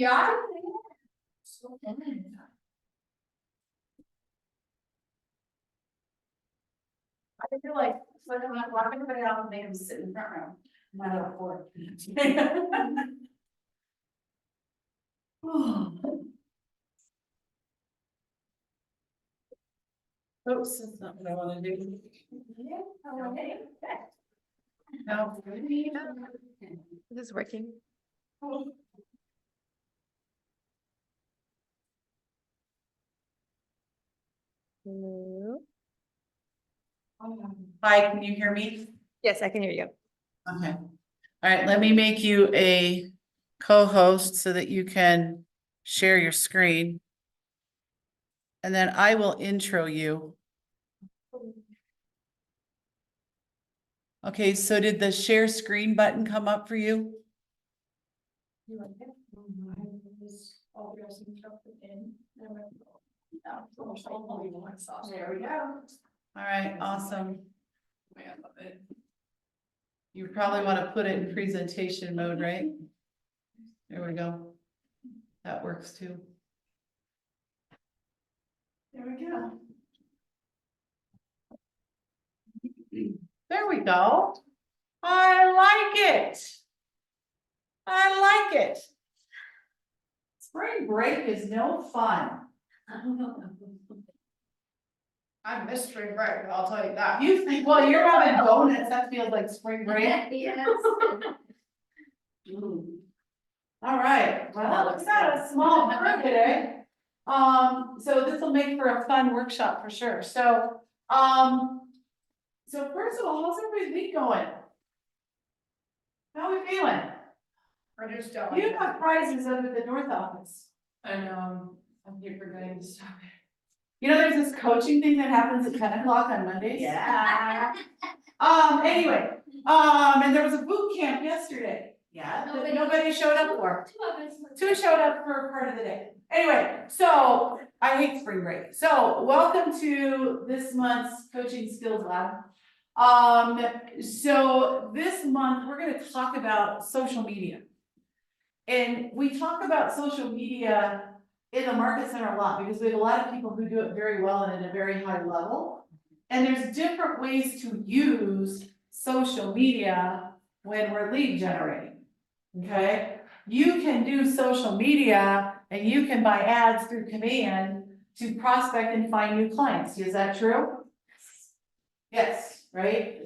Yeah. I feel like when I'm walking everybody out, they have to sit in the front row. Not up for it. Oops, that's not what I wanna do. No. This is working. Hello? Hi, can you hear me? Yes, I can hear you. Okay. All right, let me make you a co-host so that you can share your screen. And then I will intro you. Okay, so did the share screen button come up for you? There we go. All right, awesome. You probably want to put it in presentation mode, right? There we go. That works too. There we go. There we go. I like it. I like it. Spring break is no fun. I miss spring break, I'll tell you that. You think, well, you're having donuts, that feels like spring break. Yes. All right, well, looks like a small crew today. So this will make for a fun workshop for sure, so, so first of all, how's everybody's week going? How are we feeling? We're just going. You got prizes over at the North office. I know, I'm here for going to stop it. You know, there's this coaching thing that happens at 10 o'clock on Mondays. Yeah. Anyway, and there was a boot camp yesterday. Yeah. That nobody showed up for. Two showed up for part of the day. Anyway, so I hate spring break. So welcome to this month's Coaching Skills Lab. So this month, we're gonna talk about social media. And we talk about social media in the Market Center a lot because we have a lot of people who do it very well and at a very high level. And there's different ways to use social media when we're lead generating, okay? You can do social media and you can buy ads through command to prospect and find new clients. Is that true? Yes, right?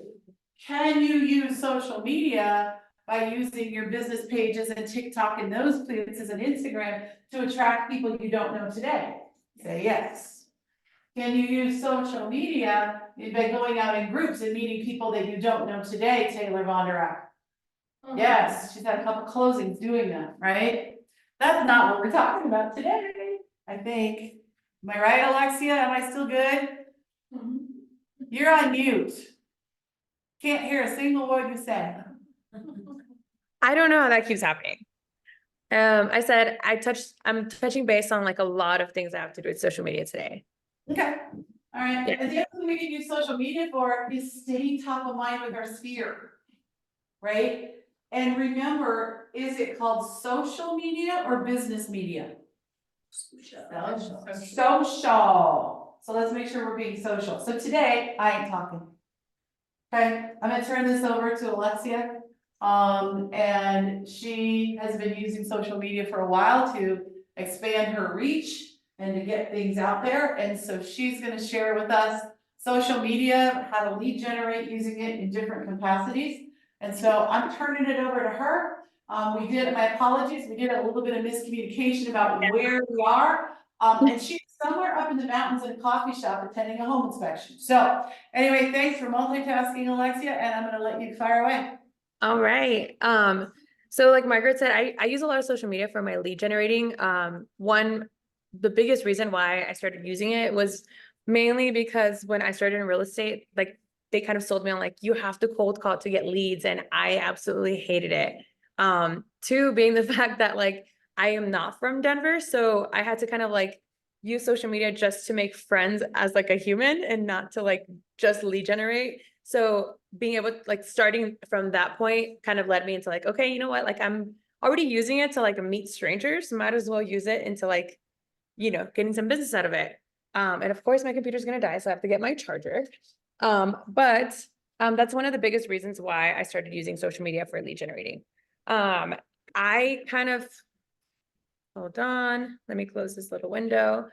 Can you use social media by using your business pages and TikTok and those places and Instagram to attract people you don't know today? Say yes. Can you use social media by going out in groups and meeting people that you don't know today, Taylor Vonderak? Yes, she's had a couple closings doing that, right? That's not what we're talking about today, I think. Am I right, Alexia? Am I still good? You're on mute. Can't hear a single word you said. I don't know how that keeps happening. I said I'm touching base on like a lot of things I have to do with social media today. Okay, all right, Yeah. and the other thing we can use social media for is staying top of mind with our sphere. Right? And remember, is it called social media or business media? Social. So let's make sure we're being social. So today, I ain't talking. Okay, I'm gonna turn this over to Alexia. And she has been using social media for a while to expand her reach and to get things out there. And so she's gonna share with us social media, how to lead generate using it in different capacities. And so I'm turning it over to her. My apologies, we did a little bit of miscommunication about where we are. And she's somewhere up in the mountains in a coffee shop attending a home inspection. So anyway, thanks for multitasking, Alexia, and I'm gonna let you fire away. All right. So like Margaret said, I use a lot of social media for my lead generating. The biggest reason why I started using it was mainly because when I started in real estate, like they kind of sold me on like, you have to cold call to get leads. And I absolutely hated it. Two being the fact that like, I am not from Denver. So I had to kind of like use social media just to make friends as like a human and not to like just lead generate. So being able to like starting from that point kind of led me into like, okay, you know what? Like I'm already using it to like meet strangers, might as well use it into like, getting some business out of it. And of course my computer's gonna die, so I have to get my charger. But that's one of the biggest reasons why I started using social media for lead generating. I kind of, hold on, let me close this little window.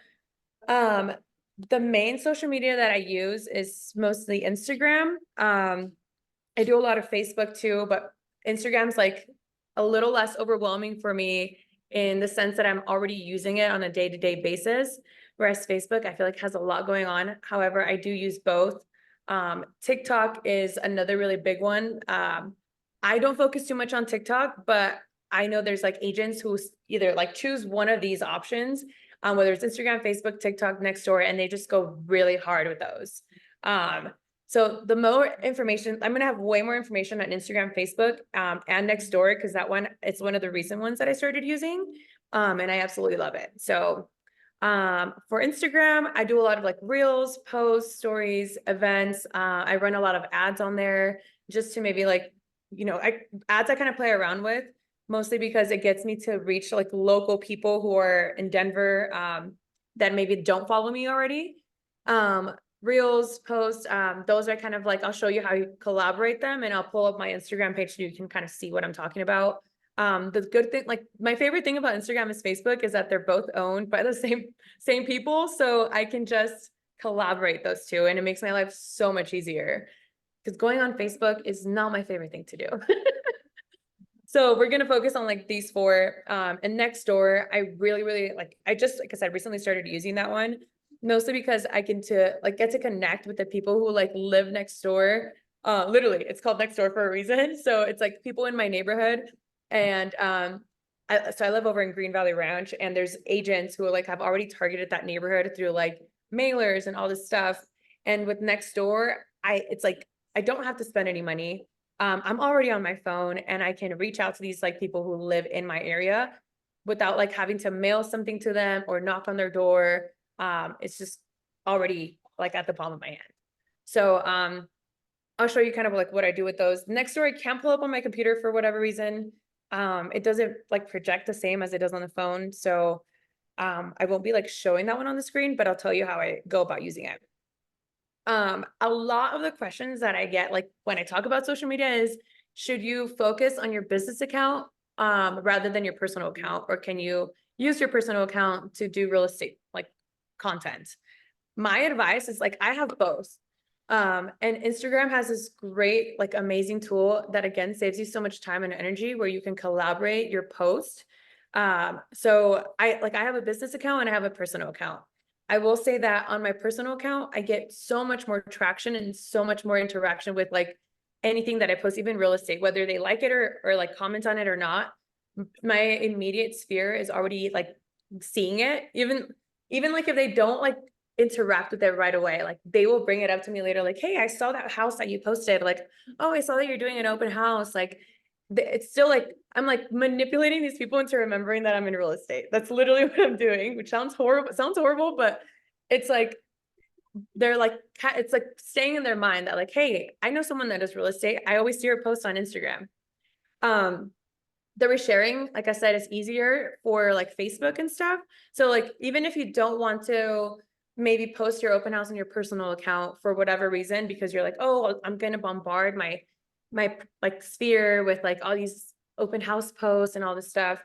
The main social media that I use is mostly Instagram. I do a lot of Facebook too, but Instagram's like a little less overwhelming for me in the sense that I'm already using it on a day-to-day basis. Whereas Facebook, I feel like has a lot going on. However, I do use both. TikTok is another really big one. I don't focus too much on TikTok, but I know there's like agents who either like choose one of these options, whether it's Instagram, Facebook, TikTok, Nextdoor, and they just go really hard with those. So the more information, I'm gonna have way more information on Instagram, Facebook, and Nextdoor, because that one, it's one of the recent ones that I started using. And I absolutely love it. So for Instagram, I do a lot of like reels, posts, stories, events. I run a lot of ads on there just to maybe like, ads I kind of play around with, mostly because it gets me to reach like local people who are in Denver, that maybe don't follow me already. Reels, posts, those are kind of like, I'll show you how you collaborate them, and I'll pull up my Instagram page so you can kind of see what I'm talking about. The good thing, like my favorite thing about Instagram is Facebook is that they're both owned by the same people. So I can just collaborate those two, and it makes my life so much easier, because going on Facebook is not my favorite thing to do. So we're gonna focus on like these four. And Nextdoor, I really like. I just, like I said, recently started using that one, mostly because I get to connect with the people who like live next door. Literally, it's called Nextdoor for a reason. So it's like people in my neighborhood, and so I live over in Green Valley Ranch, and there's agents who like have already targeted that neighborhood through like mailers and all this stuff. And with Nextdoor, it's like I don't have to spend any money. I'm already on my phone, and I can reach out to these like people who live in my area without like having to mail something to them or knock on their door. It's just already like at the palm of my hand. So I'll show you kind of like what I do with those. Nextdoor, I can't pull up on my computer for whatever reason. It doesn't like project the same as it does on the phone. So I won't be like showing that one on the screen, but I'll tell you how I go about using it. A lot of the questions that I get, like when I talk about social media, is should you focus on your business account rather than your personal account, or can you use your personal account to do real estate like content? My advice is like, I have both. And Instagram has this great, like amazing tool that again saves you so much time and energy, where you can collaborate your post. So I have a business account and I have a personal account. I will say that on my personal account, I get so much more traction and so much more interaction with like anything that I post, even real estate, whether they like it or like comment on it or not. My immediate sphere is already like seeing it. Even like if they don't like interact with it right away, like they will bring it up to me later, like, hey, I saw that house that you posted. Like, oh, I saw that you're doing an open house. Like, it's still like, I'm like manipulating these people into remembering that I'm in real estate. That's literally what I'm doing, which sounds horrible, but it's like, they're like, it's like staying in their mind that like, hey, I know someone that does real estate. I always see her post on Instagram. The resharing, like I said, is easier for like Facebook and stuff. So like, even if you don't want to maybe post your open house on your personal account for whatever reason, because you're like, oh, I'm going to bombard my like sphere with like all these open house posts and all this stuff,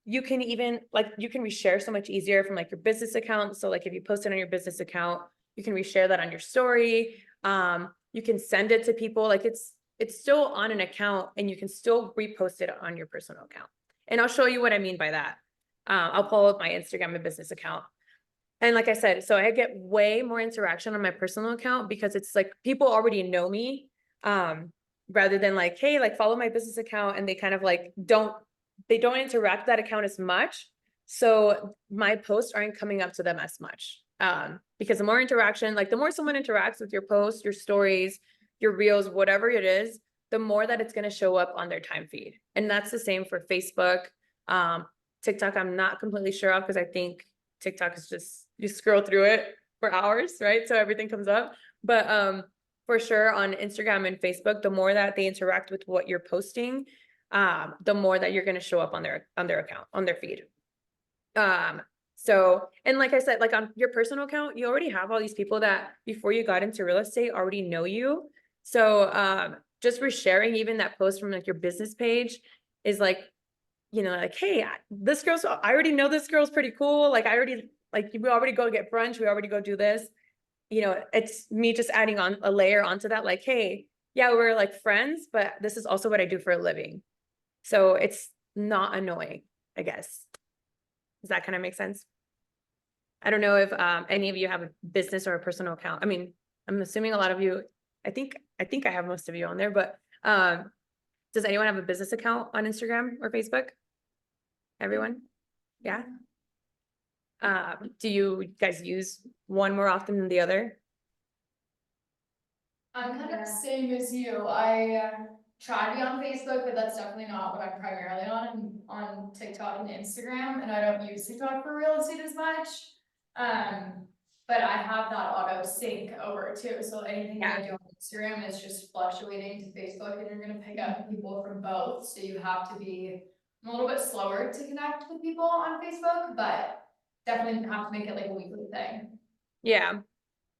you can even like, you can reshare so much easier from like your business account. So like if you post it on your business account, you can reshare that on your story. You can send it to people. Like it's still on an account, and you can still repost it on your personal account. And I'll show you what I mean by that. I'll pull up my Instagram and business account. And like I said, so I get way more interaction on my personal account because it's like people already know me. Rather than like, hey, like follow my business account, and they kind of like don't interact that account as much. So my posts aren't coming up to them as much. Because the more interaction, like the more someone interacts with your posts, your stories, your reels, whatever it is, the more that it's going to show up on their time feed. And that's the same for Facebook. TikTok, I'm not completely sure of, because I think TikTok is just, you scroll through it for hours, right? So everything comes up. But for sure on Instagram and Facebook, the more that they interact with what you're posting, the more that you're gonna show up on their account, on their feed. So, and like I said, like on your personal account, you already have all these people that before you got into real estate already know you. So, just for sharing even that post from like your business page is like, you know, like, hey, this girl's, I already know this girl's pretty cool. Like I already, like we already go get brunch. We already go do this. You know, it's me just adding on a layer onto that. Like, hey, yeah, we're like friends, but this is also what I do for a living. So it's not annoying, I guess. Does that kind of make sense? I don't know if any of you have a business or a personal account. I mean, I'm assuming a lot of you, I think I have most of you on there, but does anyone have a business account on Instagram or Facebook? Everyone? Yeah. Do you guys use one more often than the other? I'm kind of the same as you. I try to be on Facebook, but that's definitely not what I'm primarily on. I'm on TikTok and Instagram, and I don't use TikTok for real estate as much. But I have that auto sync over too, so anything that I do on Instagram is just fluctuating to Facebook, and you're gonna pick up people from both, so you have to be a little bit slower to connect with people on Facebook, but definitely have to make it like a weekly thing. Yeah.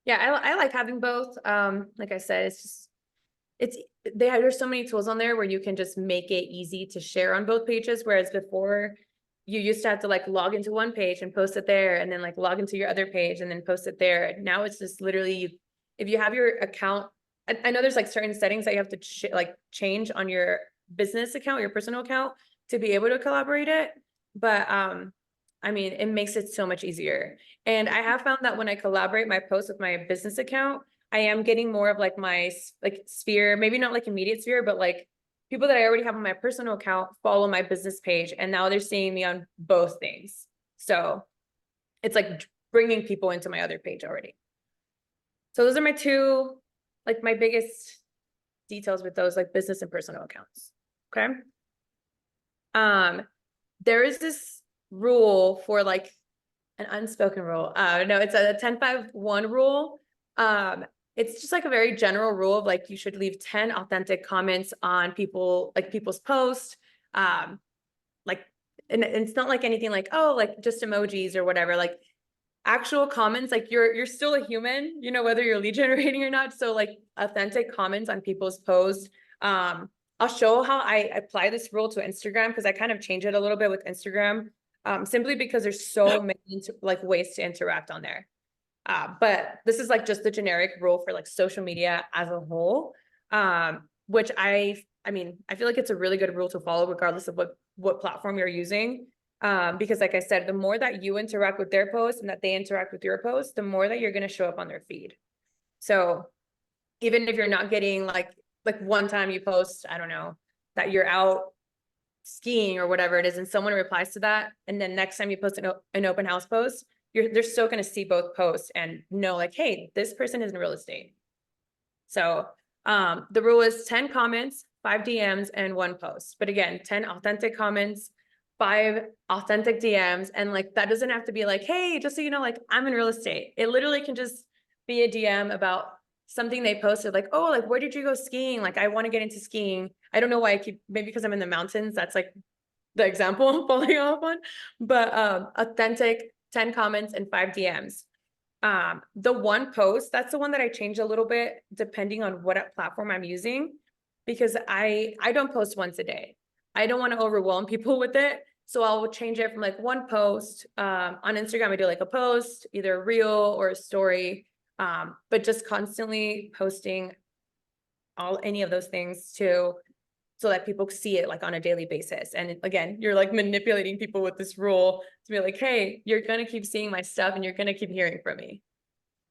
Yeah, I like having both. Like I said, it's just, there's so many tools on there where you can just make it easy to share on both pages. Whereas before you used to have to like log into one page and post it there and then like log into your other page and then post it there. Now it's just literally, if you have your account, I know there's like certain settings that you have to change on your business account, your personal account to be able to collaborate it. But, I mean, it makes it so much easier. And I have found that when I collaborate my posts with my business account, I am getting more of like my like sphere, maybe not like immediate sphere, but like people that I already have on my personal account follow my business page, and now they're seeing me on both things. So it's like bringing people into my other page already. So those are my two, like my biggest details with those, like business and personal accounts. Okay. There is this rule for like an unspoken rule. No, it's a 10-5-1 rule. It's just like a very general rule of like, you should leave 10 authentic comments on people's posts. Like, and it's not like anything like, oh, like just emojis or whatever, like actual comments, like you're still a human, you know, whether you're lead generating or not. So like authentic comments on people's posts. I'll show how I apply this rule to Instagram because I kind of change it a little bit with Instagram. Simply because there's so many like ways to interact on there. But this is like just the generic rule for like social media as a whole, which I mean, I feel like it's a really good rule to follow regardless of what platform you're using. Because like I said, the more that you interact with their posts and that they interact with your posts, the more that you're going to show up on their feed. So even if you're not getting like one time you post, I don't know, that you're out skiing or whatever it is, and someone replies to that, and then next time you post an open house post, they're still going to see both posts and know like, hey, this person is in real estate. So the rule is 10 comments, 5 DMs, and 1 post. But again, 10 authentic comments, 5 authentic DMs, and like that doesn't have to be like, hey, just so you know, like I'm in real estate. It literally can just be a DM about something they posted, like, oh, like where did you go skiing? Like I want to get into skiing. I don't know why maybe because I'm in the mountains. That's like the example I'm falling off on. But authentic 10 comments and 5 DMs. The 1 post, that's the one that I change a little bit depending on what platform I'm using, because I don't post once a day. I don't want to overwhelm people with it. So I'll change it from like 1 post. On Instagram, I do like a post, either a reel or a story. But just constantly posting any of those things too, so that people see it like on a daily basis. And again, you're like manipulating people with this rule to be like, hey, you're going to keep seeing my stuff and you're going to keep hearing from me.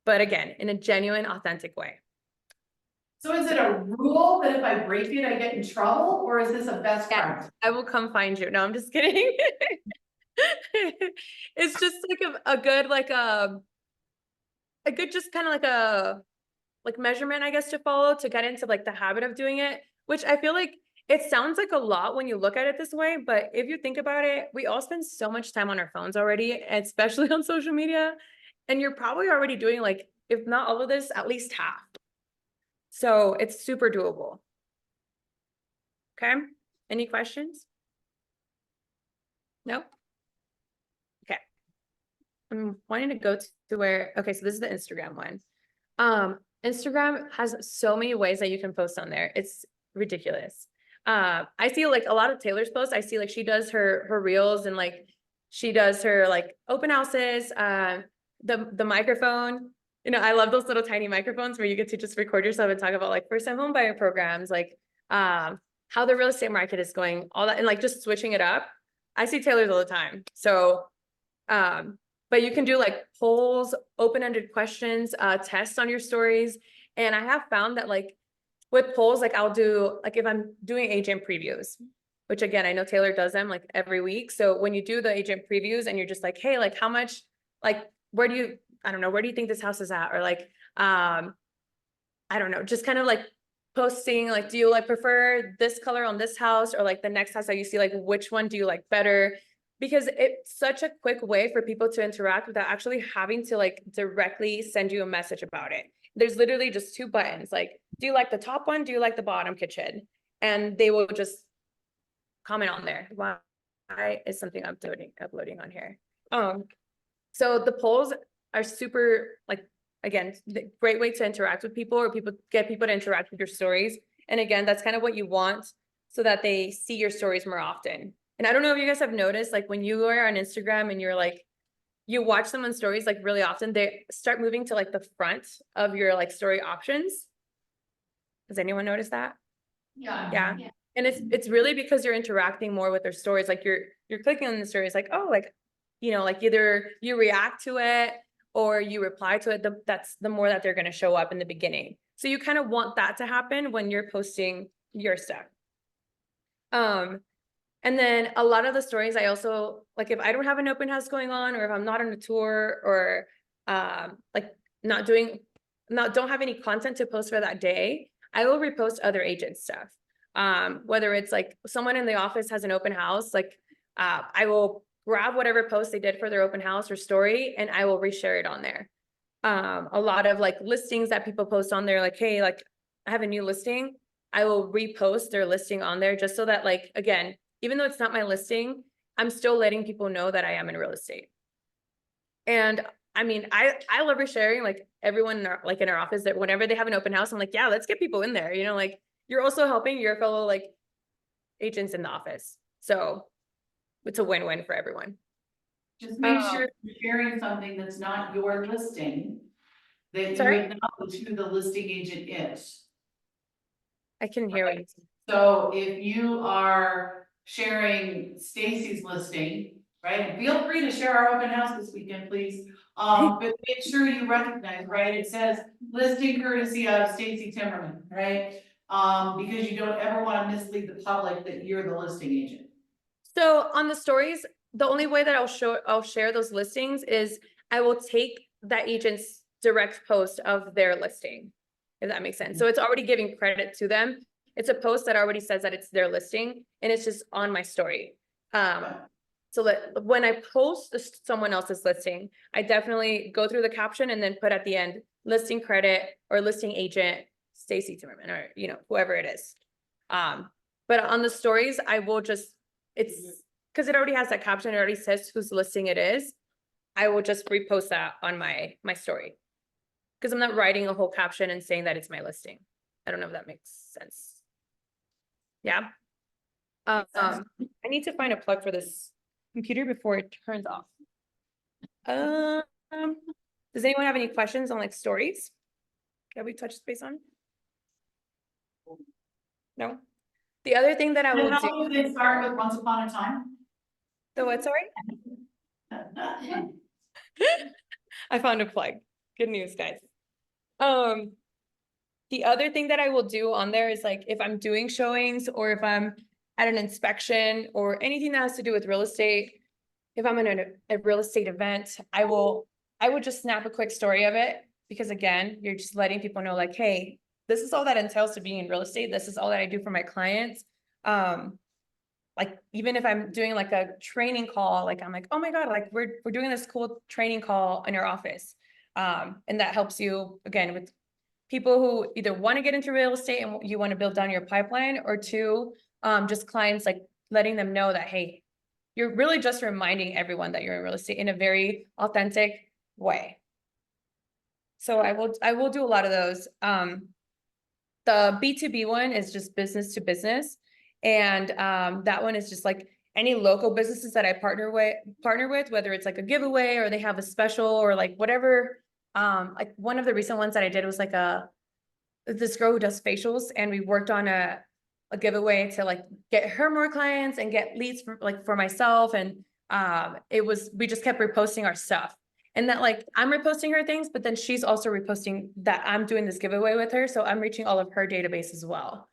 But again, in a genuine, authentic way. So is it a rule that if I break it, I get in trouble, or is this a best practice? I will come find you. No, I'm just kidding. It's just like a good, like a good, just kind of like a measurement, I guess, to follow to get into like the habit of doing it, which I feel like it sounds like a lot when you look at it this way, but if you think about it, we all spend so much time on our phones already, especially on social media, and you're probably already doing like, if not all of this, at least half. So it's super doable. Okay. Any questions? No? Okay. I'm wanting to go to where, okay, so this is the Instagram one. Instagram has so many ways that you can post on there. It's ridiculous. I see like a lot of Taylor's posts. I see like she does her reels and like she does her like open houses, the microphone. You know, I love those little tiny microphones where you get to just record yourself and talk about like first time home buyer programs, like how the real estate market is going, all that, and like just switching it up. I see Taylor's all the time. So but you can do like polls, open-ended questions, tests on your stories. And I have found that like with polls, like I'll do, like if I'm doing agent previews, which again, I know Taylor does them like every week. So when you do the agent previews and you're just like, hey, like how much, like, where do you, I don't know, where do you think this house is at? Or like, I don't know, just kind of like posting, like, do you like prefer this color on this house or like the next house that you see, like, which one do you like better? Because it's such a quick way for people to interact without actually having to like directly send you a message about it. There's literally just 2 buttons, like, do you like the top one? Do you like the bottom kitchen? And they will just comment on there. Why is something I'm uploading on here? So the polls are super, like, again, the great way to interact with people, or get people to interact with your stories. And again, that's kind of what you want so that they see your stories more often. And I don't know if you guys have noticed, like when you are on Instagram and you're like, you watch someone's stories, like really often they start moving to like the front of your like story options. Does anyone notice that? Yeah. And it's really because you're interacting more with their stories. Like you're clicking on the stories like, oh, like, you know, like either you react to it or you reply to it. That's the more that they're going to show up in the beginning. So you kind of want that to happen when you're posting your stuff. And then a lot of the stories I also, like if I don't have an open house going on, or if I'm not on a tour, or like don't have any content to post for that day, I will repost other agent stuff. Whether it's like someone in the office has an open house, like I will grab whatever post they did for their open house or story, and I will reshare it on there. A lot of like listings that people post on there, like, hey, like I have a new listing, I will repost their listing on there just so that, like, again, even though it's not my listing, I'm still letting people know that I am in real estate. And I mean, I love resharing, like everyone in our office, that whenever they have an open house, I'm like, yeah, let's get people in there. You know, like you're also helping your fellow like agents in the office. So it's a win-win for everyone. Just make sure you're sharing something that's not your listing, that you Sorry? acknowledge who the listing agent is. I can hear what you said. So if you are sharing Stacy's listing, right, and feel free to share our open house this weekend, please. But make sure you recognize, right, it says listing courtesy of Stacy Timmerman, right? Because you don't ever want to mislead the public that you're the listing agent. So on the stories, the only way that I'll share those listings is I will take that agent's direct post of their listing, if that makes sense. So it's already giving credit to them. It's a post that already says that it's their listing, and it's just on my story. So that when I post someone else's listing, I definitely go through the caption and then put at the end listing credit or listing agent Stacy Timmerman, or you know, whoever it is. But on the stories, I will just, it's because it already has that caption, it already says whose listing it is. I will just repost that on my story, because I'm not writing a whole caption and saying that it's my listing. I don't know if that makes sense. Yeah. I need to find a plug for this computer before it turns off. Does anyone have any questions on like stories that we touched base on? No. The other thing that I will do. How did they start with Once Upon a Time? The what, sorry? I found a plug. Good news, guys. The other thing that I will do on there is like if I'm doing showings, or if I'm at an inspection, or anything that has to do with real estate, if I'm in a real estate event, I would just snap a quick story of it, because again, you're just letting people know like, hey, this is all that entails to being in real estate. This is all that I do for my clients. Like even if I'm doing like a training call, like I'm like, oh my God, like we're doing this cool training call in your office. And that helps you again with people who either want to get into real estate and you want to build down your pipeline, or 2, just clients, like letting them know that, hey, you're really just reminding everyone that you're in real estate in a very authentic way. So I will do a lot of those. The B2B one is just business to business. And that one is just like any local businesses that I partner with, whether it's like a giveaway or they have a special or like whatever. Like one of the recent ones that I did was like this girl who does facials, and we worked on a giveaway to like get her more clients and get leads for myself. And we just kept reposting our stuff. And that like I'm reposting her things, but then she's also reposting that I'm doing this giveaway with her. So I'm reaching all of her database as well.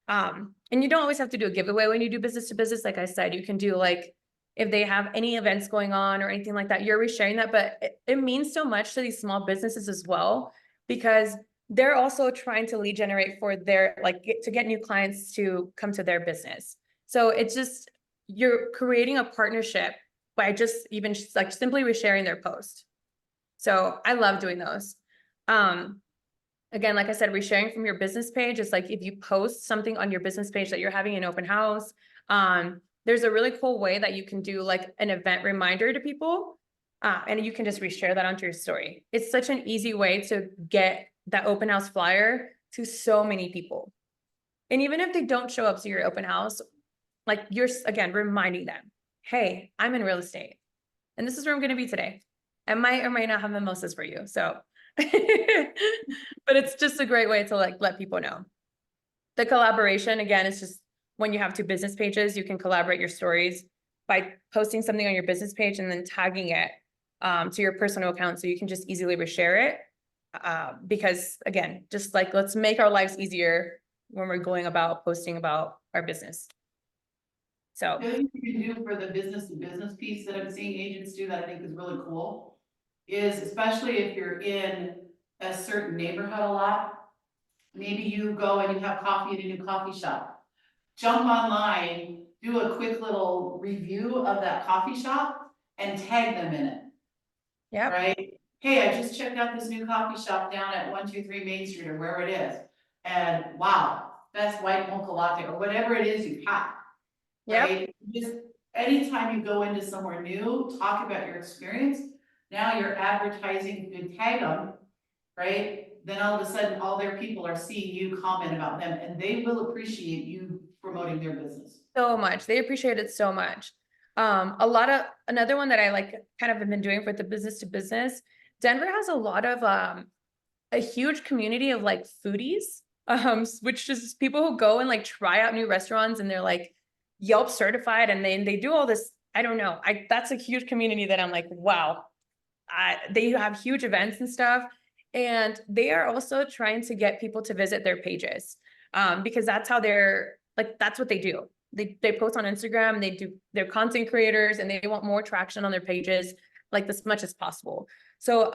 And you don't always have to do a giveaway when you do business to business. Like I said, you can do like, if they have any events going on or anything like that, you're resharing that. But it means so much to these small businesses as well, because they're also trying to lead generate for their, like to get new clients to come to their business. So it's just, you're creating a partnership by just even just like simply resharing their post. So I love doing those. Again, like I said, resharing from your business page is like if you post something on your business page that you're having an open house, there's a really cool way that you can do like an event reminder to people, and you can just reshare that onto your story. It's such an easy way to get that open house flyer to so many people. And even if they don't show up to your open house, like you're again reminding them, hey, I'm in real estate and this is where I'm going to be today. I might or might not have mimosas for you. So, but it's just a great way to like let people know. The collaboration, again, is just when you have two business pages, you can collaborate your stories by posting something on your business page and then tagging it to your personal account. So you can just easily reshare it. Because again, just like, let's make our lives easier when we're going about posting about our business. So The other thing you can do for the business to business piece that I'm seeing agents do that I think is really cool is, especially if you're in a certain neighborhood a lot, maybe you go and you have coffee at a new coffee shop. Jump online, do a quick little review of that coffee shop and tag them in it. yeah, Right? Hey, I just checked out this new coffee shop down at 123 Main Street or where it is. And wow, best white mocha latte or whatever it is you have. yep. Right? Just anytime you go into somewhere new, talk about your experience. Now you're advertising, you tag them, right? Then all of a sudden, all their people are seeing you comment about them and they will appreciate you promoting their business. So much. They appreciate it so much. Another one that I like kind of have been doing for the business to business, Denver has a lot of a huge community of like foodies, which is people who go and like try out new restaurants and they're like Yelp certified, and they do all this. I don't know. That's a huge community that I'm like, wow. They have huge events and stuff, and they are also trying to get people to visit their pages, because that's how that's what they do. They post on Instagram, they're content creators, and they want more traction on their pages, like as much as possible. So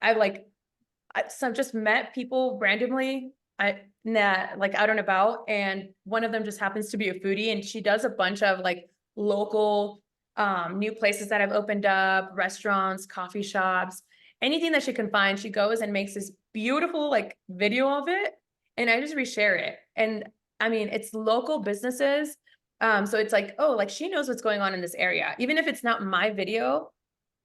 I've just met people randomly like out and about, and one of them just happens to be a foodie, and she does a bunch of like local new places that have opened up, restaurants, coffee shops, anything that she can find. She goes and makes this beautiful like video of it, and I just reshare it. And I mean, it's local businesses. So it's like, oh, like she knows what's going on in this area. Even if it's not my video,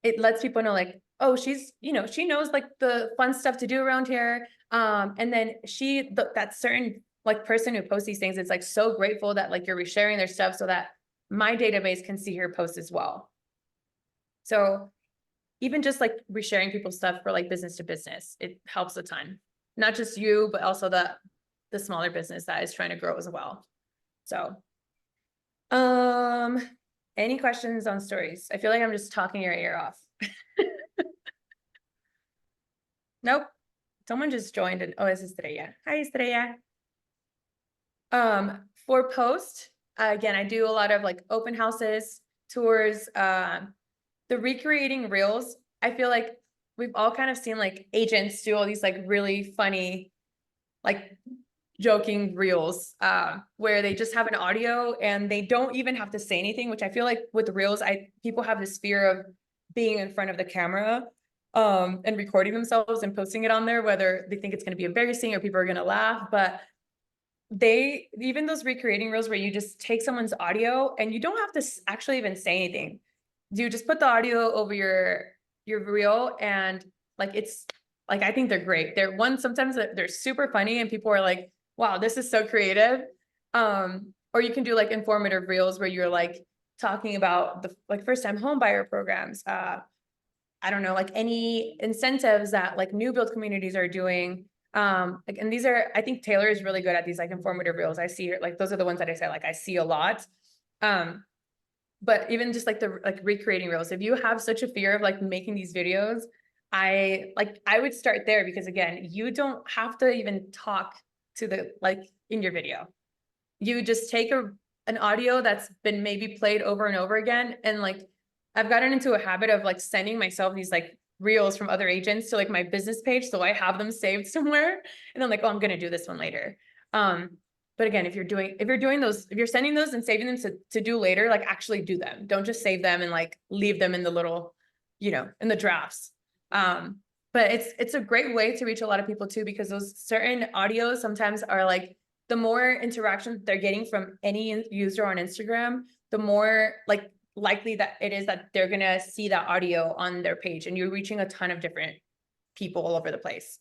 it lets people know like, oh, she knows like the fun stuff to do around here. And then that certain like person who posts these things, it's like so grateful that like you're resharing their stuff so that my database can see her post as well. So even just like resharing people's stuff for like business to business, it helps a ton. Not just you, but also the smaller business that is trying to grow as well. So, any questions on stories? I feel like I'm just talking your ear off. Nope. Someone just joined and oh, this is Estrella. Hi, Estrella. For post, again, I do a lot of like open houses, tours, the recreating reels. I feel like we've all kind of seen like agents do all these like really funny, like joking reels, where they just have an audio and they don't even have to say anything, which I feel like with reels, people have this fear of being in front of the camera, and recording themselves and posting it on there, whether they think it's going to be embarrassing or people are going to laugh. But even those recreating reels where you just take someone's audio and you don't have to actually even say anything. You just put the audio over your reel, and like, it's like, I think they're great. Sometimes they're super funny and people are like, wow, this is so creative. Or you can do like informative reels where you're like talking about the like first time home buyer programs, I don't know, like any incentives that like new build communities are doing. Like, and these are, I think Taylor is really good at these like informative reels. I see like, those are the ones that I say, like, I see a lot. But even just like the like recreating reels, if you have such a fear of like making these videos, I would start there, because again, you don't have to even talk to the, like, in your video. You just take an audio that's been maybe played over and over again. And like, I've gotten into a habit of like sending myself these like reels from other agents to like my business page. So I have them saved somewhere and I'm like, oh, I'm going to do this one later. But again, if you're sending those and saving them to do later, like actually do them. Don't just save them and like leave them in the little, in the drafts. But it's a great way to reach a lot of people too, because those certain audios sometimes are like, the more interaction they're getting from any user on Instagram, the more like likely that it is that they're gonna see that audio on their page, and you're reaching a ton of different people all over the place.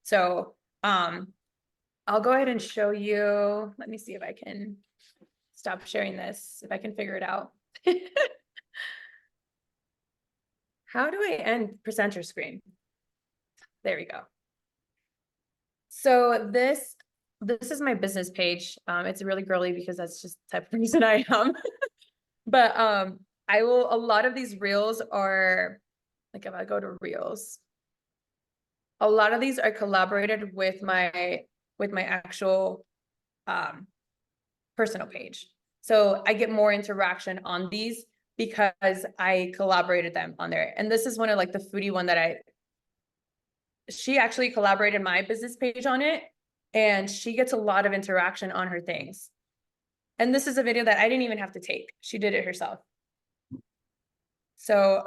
So I'll go ahead and show you. Let me see if I can stop sharing this, if I can figure it out. How do I end presenter screen? There we go. So this is my business page. It's really girly because that's just the type of person I am. But a lot of these reels are, like, if I go to reels, a lot of these are collaborated with my actual personal page. So I get more interaction on these because I collaborated them on there. And this is one of like the foodie one that she actually collaborated my business page on it, and she gets a lot of interaction on her things. And this is a video that I didn't even have to take. She did it herself. So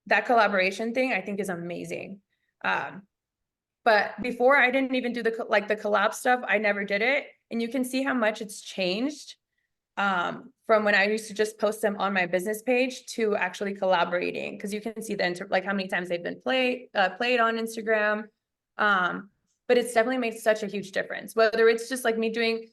that collaboration thing I think is amazing. But before, I didn't even do the collab stuff. I never did it. And you can see how much it's changed from when I used to just post them on my business page to actually collaborating. Because you can see like how many times they've been played on Instagram. But it's definitely made such a huge difference. Whether it's just like me doing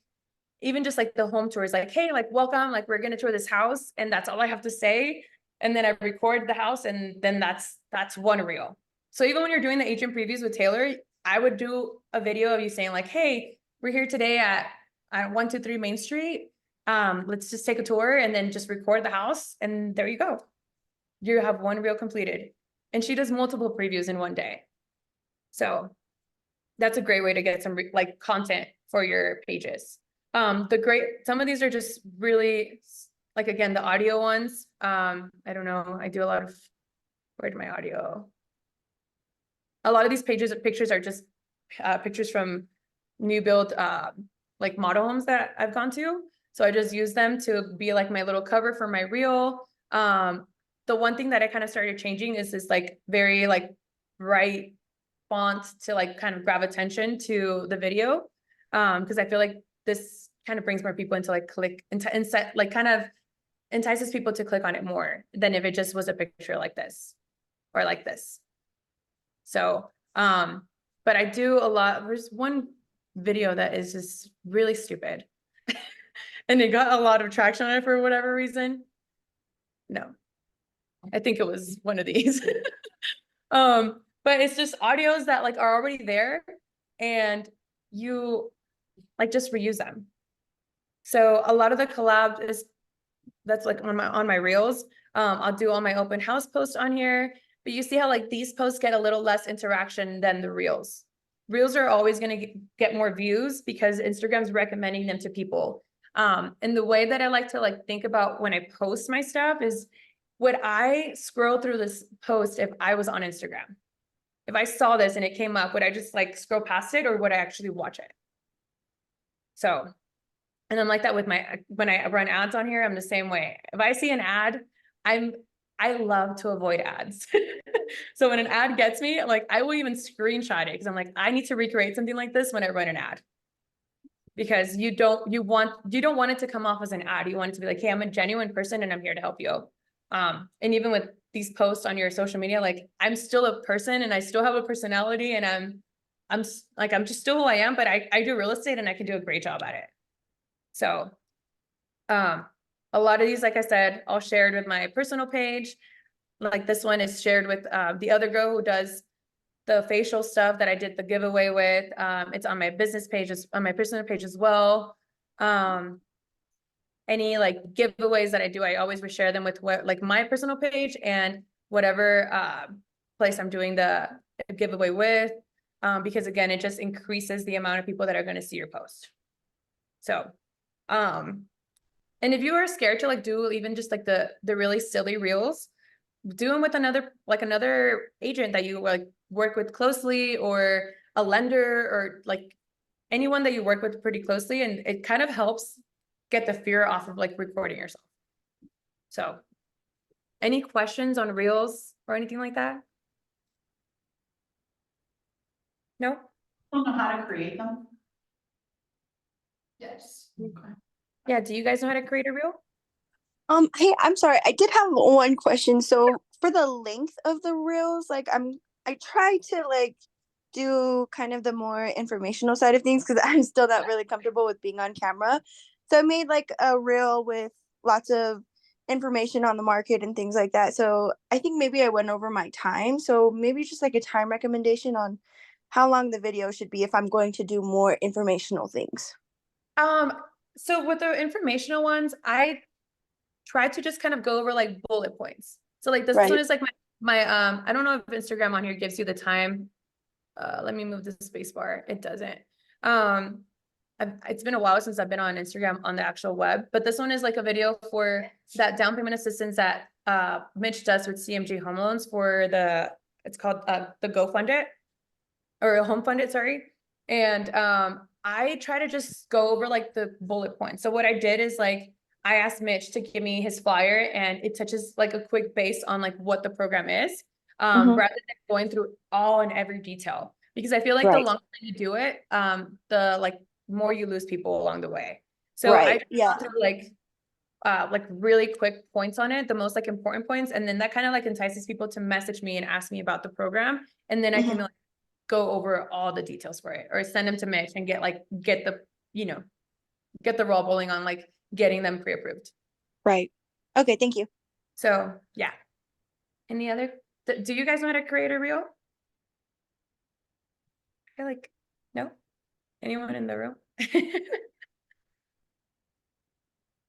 even just like the home tours, like, hey, like, welcome, like, we're gonna tour this house, and that's all I have to say. And then I record the house, and then that's one reel. So even when you're doing the agent previews with Taylor, I would do a video of you saying like, hey, we're here today at 123 Main Street. Let's just take a tour, and then just record the house. And there you go. You have one reel completed. And she does multiple previews in one day. So that's a great way to get some like content for your pages. Some of these are just really, like, again, the audio ones. I don't know. I do a lot of, where'd my audio? A lot of these pictures are just pictures from new build, like model homes that I've gone to. So I just use them to be like my little cover for my reel. The one thing that I kind of started changing is this like very like bright font to like kind of grab attention to the video. Because I feel like this kind of brings more people into like click and like kind of entices people to click on it more than if it just was a picture like this or like this. So, but I do a lot. There's one video that is just really stupid and it got a lot of traction on it for whatever reason. No, I think it was one of these. But it's just audios that like are already there and you like just reuse them. So a lot of the collab that's like on my reels. I'll do all my open house posts on here, but you see how like these posts get a little less interaction than the reels. Reels are always going to get more views because Instagram's recommending them to people. And the way that I like to like think about when I post my stuff is, would I scroll through this post if I was on Instagram? If I saw this and it came up, would I just like scroll past it, or would I actually watch it? So, and I'm like that with when I run ads on here, I'm the same way. If I see an ad, I love to avoid ads. So when an ad gets me, like I will even screenshot it because I'm like, I need to recreate something like this when I run an ad. Because you don't want it to come off as an ad. You want it to be like, hey, I'm a genuine person and I'm here to help you. And even with these posts on your social media, like I'm still a person and I still have a personality and I'm just still who I am, but I do real estate and I can do a great job at it. So, a lot of these, like I said, all shared with my personal page. Like this one is shared with, the other girl who does the facial stuff that I did the giveaway with. It's on my business pages, on my personal page as well. Any like giveaways that I do, I always share them with what, like my personal page and whatever, place I'm doing the giveaway with. Because again, it just increases the amount of people that are going to see your post. So, and if you are scared to like do even just like the really silly reels, do them with another agent that you like work with closely, or a lender, or like anyone that you work with pretty closely, and it kind of helps get the fear off of like recording yourself. So, any questions on reels or anything like that? No? Don't know how to create them. Yes. Yeah, do you guys know how to create a reel? Hey, I'm sorry. I did have one question. So for the length of the reels, like I try to like do kind of the more informational side of things because I'm still not really comfortable with being on camera. So I made like a reel with lots of information on the market and things like that. So I think maybe I went over my time. So maybe just like a time recommendation on how long the video should be if I'm going to do more informational things. So with the informational ones, I try to just kind of go over like bullet points. So like this Right. one is like my I don't know if Instagram on here gives you the time. Let me move the space bar. It doesn't. It's been a while since I've been on Instagram on the actual web, but this one is like a video for that down payment assistance that Mitch does with CMG Home Loans for it's called the Go Fund It, or Home Fund It, sorry. And I try to just go over like the bullet points. So what I did is like I asked Mitch to give me his flyer, and it touches like a quick base on like what the program is, rather than going through all and every detail. Because I feel like the Right. longer you do it, the like more you lose people along the way. So Right. I Yeah. through like really quick points on it, the most like important points, and then that kind of like entices people to message me and ask me about the program, and then I can like go over all the details for it, or send them to Mitch and get the ball rolling on like getting them pre-approved. Right. Okay, thank you. So yeah. Any other, do you guys know how to create a reel? I feel like, no? Anyone in the room?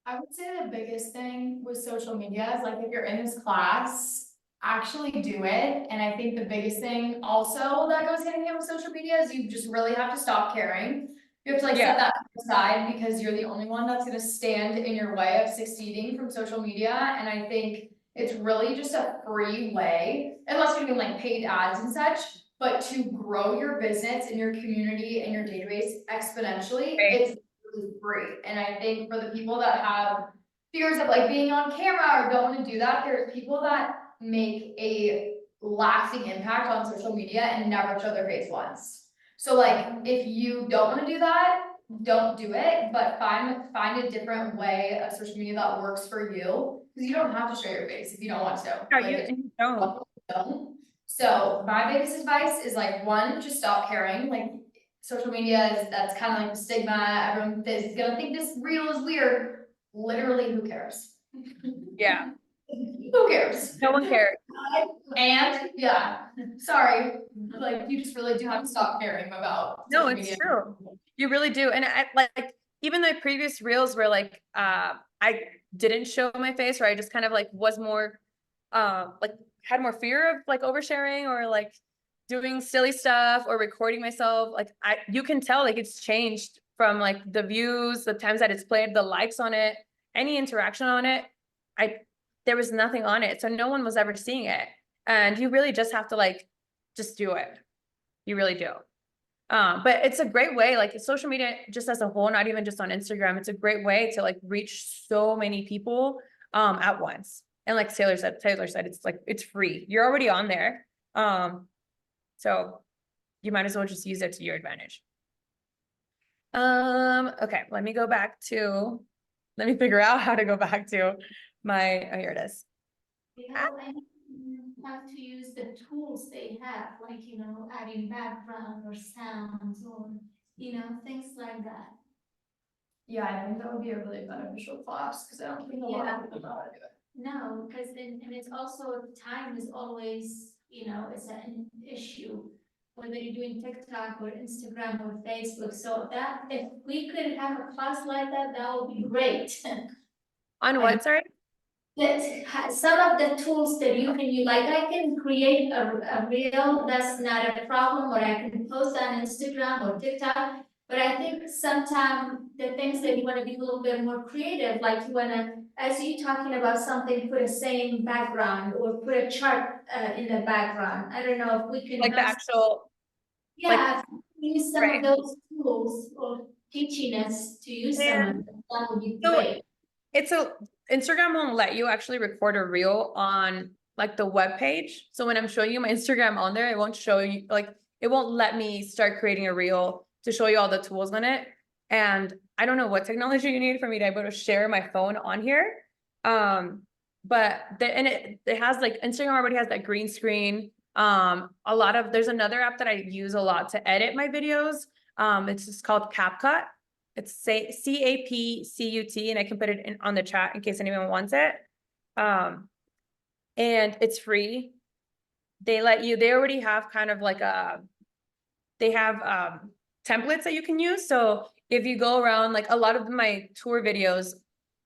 I would say the biggest thing with social media is like if you're in this class, actually do it. And I think the biggest thing also that goes hand in hand with social media is you just really have to stop caring. You have to like set that aside because you're the only one that's gonna stand in your way of succeeding from social media. And I think it's really just a free way, unless you're doing like paid ads and such, but to grow your business and your community and your database exponentially, it's really free. And I think for the people that have fears of like being on camera or don't want to do that, there's people that make a lasting impact on social media and never show their face once. So like, if you don't want to do that, don't do it, but find a different way of social media that works for you, because you don't have to show your face if you don't want to. Yeah, Like, you don't. So my biggest advice is like, one, just stop caring. Like social media that's kind of like the stigma. Everyone is gonna think this reel is weird. Literally, who cares? Yeah. Who cares? No one cares. And yeah, sorry, like you just really do have to stop caring about. No, social it's media. true. You really do. And I like, even the previous reels were like, I didn't show my face, or I just kind of like was more, like had more fear of like oversharing or like doing silly stuff or recording myself. Like you can tell like it's changed from like the views, the times that it's played, the likes on it, any interaction on it. There was nothing on it. So no one was ever seeing it. And you really just have to like, just do it. You really do. But it's a great way, like social media just as a whole, not even just on Instagram, it's a great way to like reach so many people at once. And like Taylor said, it's like, it's free. You're already on there. So you might as well just use it to your advantage. Okay, let me figure out how to go back to my, oh, here it is. Have to use the tools they have, like, adding background or sounds or, things like that. Yeah, I think that would be a really beneficial class, because I don't think a lot of people know how to do it. No, because then, and it's also, time is always, it's an issue. Whether you're doing TikTok or Instagram or Facebook, so that, if we could have a class like that, that would be great. On what, sorry? Some of the tools that you can use, like I can create a reel, that's not a problem, or I can post on Instagram or TikTok. But I think sometimes the things that you wanna be a little bit more creative, like you wanna, as you talking about something, put a same background or put a chart in the background. I don't know if we can. Like the actual, Yeah, use some right. of those tools or teaching us to use some Yeah. of them, that would be So, great. Instagram won't let you actually record a reel on like the web page. So when I'm showing you my Instagram on there, it won't show you, like, it won't let me start creating a reel to show you all the tools on it. And I don't know what technology you need for me to be able to share my phone on here. But it has like, Instagram already has that green screen. There's another app that I use a lot to edit my videos. It's just called CapCut. It's CAPCUT, and I can put it on the chat in case anyone wants it. And it's free. They already have kind of like they have templates that you can use. So if you go around, like a lot of my tour videos,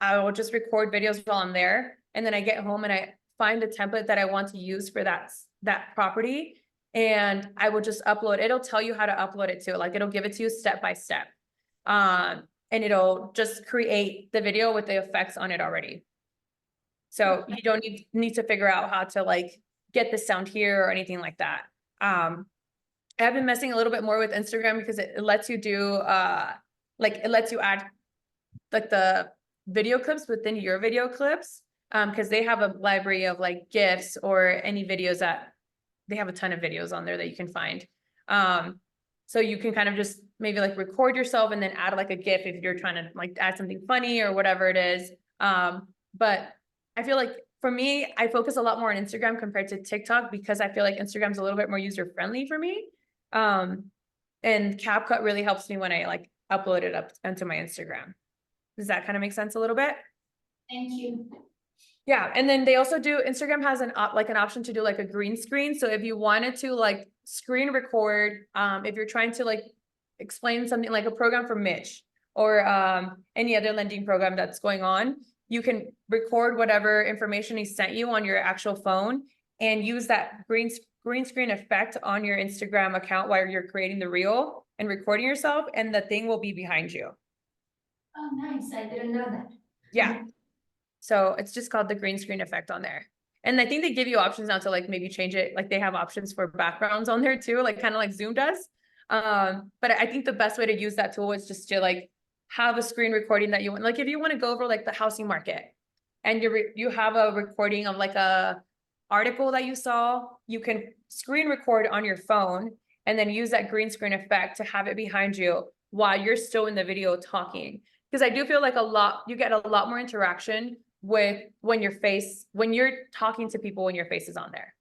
I will just record videos while I'm there. And then I get home and I find a template that I want to use for that property. And I will just upload. It'll tell you how to upload it too. Like it'll give it to you step by step. And it'll just create the video with the effects on it already. So you don't need to figure out how to like get the sound here or anything like that. I've been messing a little bit more with Instagram because it lets you do it lets you add like the video clips within your video clips. Because they have a library of like GIFs or any videos that they have a ton of videos on there that you can find. So you can kind of just maybe like record yourself and then add like a GIF if you're trying to like add something funny or whatever it is. But I feel like for me, I focus a lot more on Instagram compared to TikTok because I feel like Instagram's a little bit more user friendly for me. And CapCut really helps me when I like upload it up onto my Instagram. Does that kind of make sense a little bit? Thank you. Yeah, and then they also do, Instagram has an option to do like a green screen. So if you wanted to like screen record, if you're trying to like explain something like a program for Mitch or any other lending program that's going on, you can record whatever information he sent you on your actual phone and use that green screen effect on your Instagram account while you're creating the reel and recording yourself, and the thing will be behind you. Oh, nice, I didn't know that. Yeah. So it's just called the green screen effect on there. And I think they give you options now to like maybe change it. Like they have options for backgrounds on there too, like kind of like Zoom does. But I think the best way to use that tool is just to like have a screen recording that you want. Like if you want to go over like the housing market and you have a recording of like a article that you saw, you can screen record on your phone and then use that green screen effect to have it behind you while you're still in the video talking. Because I do feel like you get a lot more interaction with when you're talking to people when your face is on there.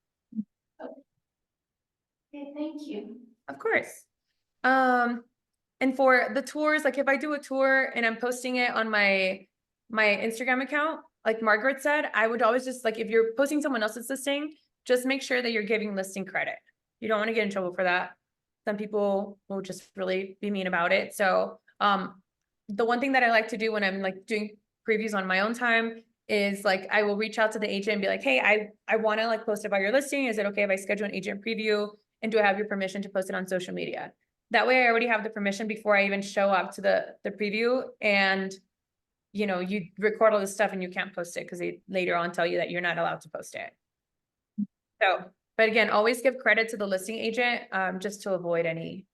Okay, thank you. Of course. And for the tours, like if I do a tour and I'm posting it on my Instagram account, like Margaret said, I would always just like, if you're posting someone else's listing, just make sure that you're giving listing credit. You don't want to get in trouble for that. Some people will just really be mean about it. So, the one thing that I like to do when I'm like doing previews on my own time is like, I will reach out to the agent and be like, hey, I want to like post about your listing. Is it okay if I schedule an agent preview? And do I have your permission to post it on social media? That way I already have the permission before I even show up to the preview. And, you know, you record all this stuff and you can't post it because they later on tell you that you're not allowed to post it. So, but again, always give credit to the listing agent, just to avoid any